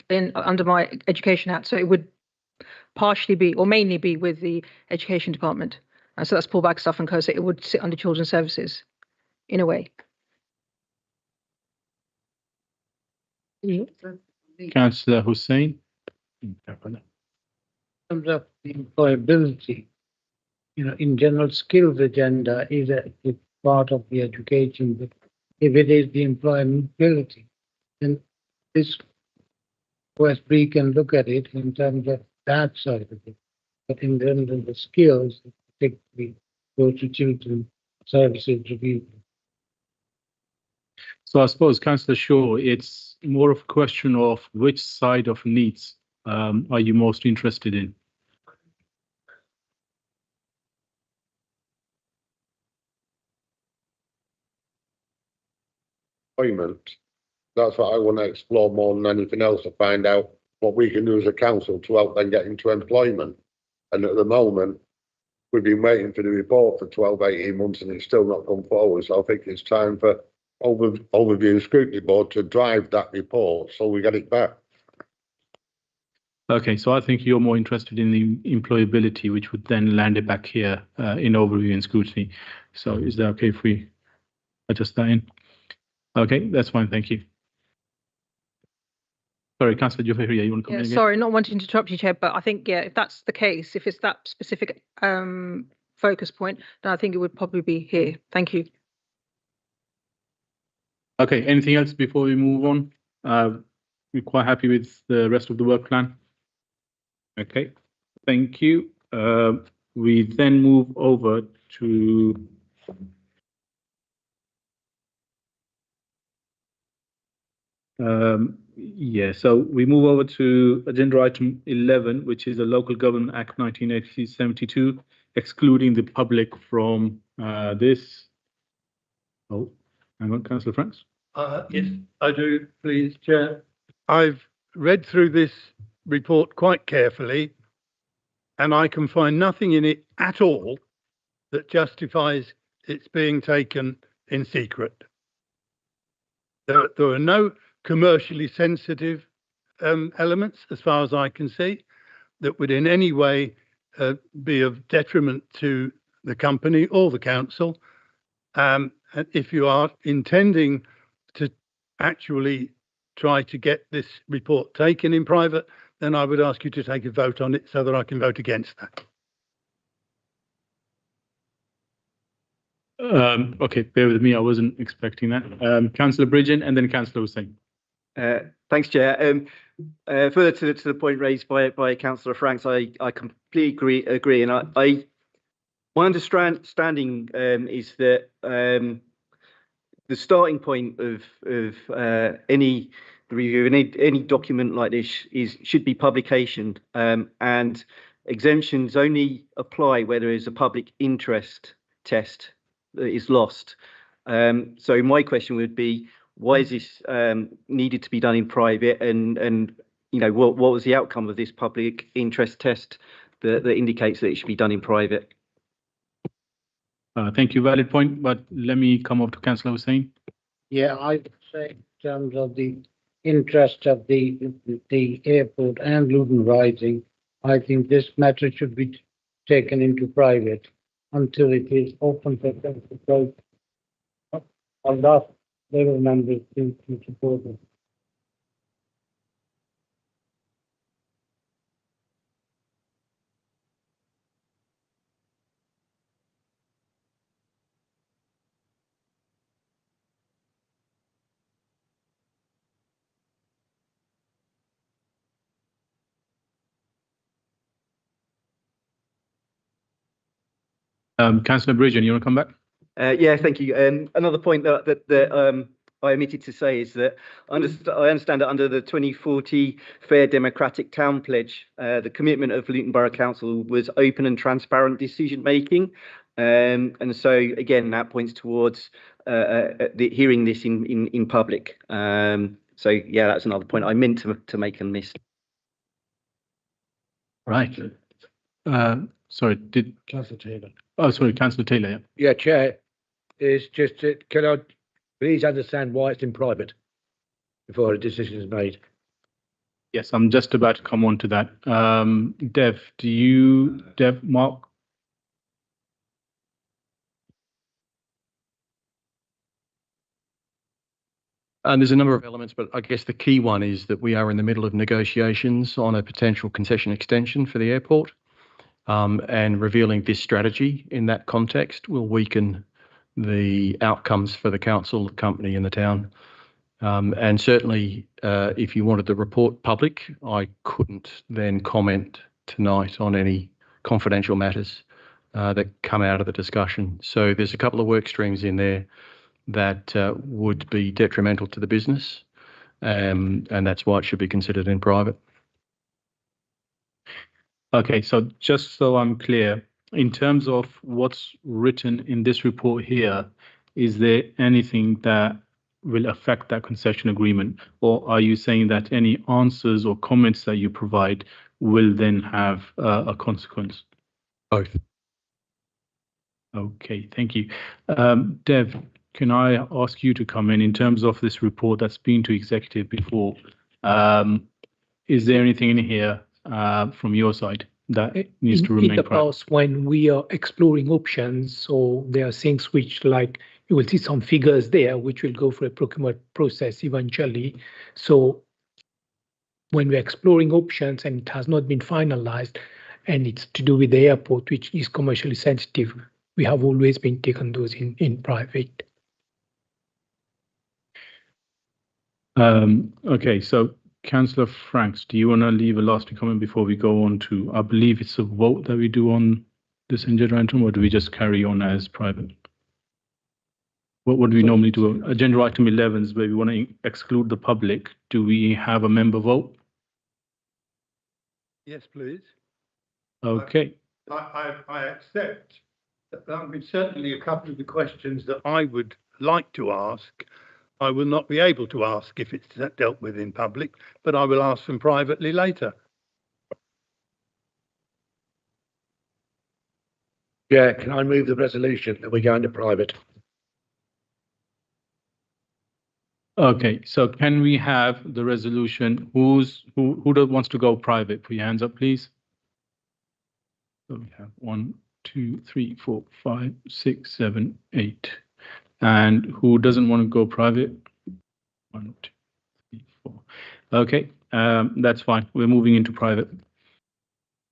Education Act. So it would partially be or mainly be with the Education Department. And so that's Paul Bagstaff and Co. So it would sit under Children's Services in a way. Councillor Hussain. In terms of the employability, in general, skills agenda is part of the education, but if it is the employability, then this OSB can look at it in terms of that side of it. But in terms of the skills, particularly go to Children's Services review. So I suppose, Councillor Shaw, it's more of a question of which side of needs are you most interested in? Employment. That's what I want to explore more than anything else, to find out what we can do as a council to help them get into employment. And at the moment, we've been waiting for the report for 12, 18 months and it's still not come forward. So I think it's time for Overview and Scrutiny Board to drive that report so we get it back. Okay, so I think you're more interested in the employability, which would then land it back here in Overview and Scrutiny. So is that okay if we adjust that in? Okay, that's fine, thank you. Sorry, Councillor Javeria, you want to come in again? Sorry, not wanting to interrupt you, Chair, but I think, yeah, if that's the case, if it's that specific focus point, then I think it would probably be here. Thank you. Okay, anything else before we move on? We're quite happy with the rest of the work plan. Okay, thank you. We then move over to so we move over to agenda item 11, which is the Local Government Act 1972, excluding the public from this. Oh, hang on, Councillor Franks. Yes, I do, please, Chair. I've read through this report quite carefully, and I can find nothing in it at all that justifies its being taken in secret. There are no commercially sensitive elements, as far as I can see, that would in any way be of detriment to the company or the council. And if you are intending to actually try to get this report taken in private, then I would ask you to take a vote on it so that I can vote against that. Okay, bear with me. I wasn't expecting that. Councillor Bridgen and then Councillor Hussain. Thanks, Chair. Further to the point raised by Councillor Franks, I completely agree, and my understanding is that the starting point of any review, any document like this should be publication, and exemptions only apply where there is a public interest test that is lost. So my question would be, why is this needed to be done in private, and you know, what was the outcome of this public interest test that indicates that it should be done in private? Thank you, valid point, but let me come up to Councillor Hussain. Yeah, I would say in terms of the interest of the airport and Luton Rising, I think this matter should be taken into private until it is open for vote. I'll ask Labour members to support it. Councillor Bridgen, you want to come back? Yeah, thank you. Another point that I omitted to say is that I understand that under the 2040 Fair Democratic Town Pledge, the commitment of Luton Borough Council was open and transparent decision making, and so again that points towards hearing this in public. So yeah, that's another point I meant to make and missed. Right. Sorry, did Councillor Taylor. Oh, sorry, Councillor Taylor. Yeah. Yeah, Chair. It's just can I please understand why it's in private before a decision is made? Yes, I'm just about to come on to that. Mark? There's a number of elements, but I guess the key one is that we are in the middle of negotiations on a potential concession extension for the airport. And revealing this strategy in that context will weaken the outcomes for the council, the company and the town. And certainly, if you wanted the report public, I couldn't then comment tonight on any confidential matters that come out of the discussion. So there's a couple of work streams in there that would be detrimental to the business, and that's why it should be considered in private. Okay, so just so I'm clear, in terms of what's written in this report here, is there anything that will affect that concession agreement? Or are you saying that any answers or comments that you provide will then have a consequence? Both. Okay, thank you. Dev, can I ask you to come in terms of this report that's been to executive before? Is there anything in here from your side that it needs to remain in the private? past, when we are exploring options, so there are things which, like, you will see some figures there which will go for a procurement process eventually. So when we're exploring options and it has not been finalized and it's to do with the airport, which is commercially sensitive, we have always been taking those in private. Okay, so Councillor Franks, do you want to leave a lasting comment before we go on to, I believe it's a vote that we do on this agenda item, or do we just carry on as private? What do we normally do? Agenda item 11 is where we want to exclude the public. Do we have a member vote? Yes, please. Okay. I accept that there are certainly a couple of the questions that I would like to ask. I will not be able to ask if it's dealt with in public, but I will ask them privately later. Yeah, can I move the resolution that we go into private? Okay, so can we have the resolution? Who wants to go private? Put your hands up, please. So we have 1, 2, 3, 4, 5, 6, 7, 8. And who doesn't want to go private? 1, 2, 3, 4. Okay, that's fine. We're moving into private.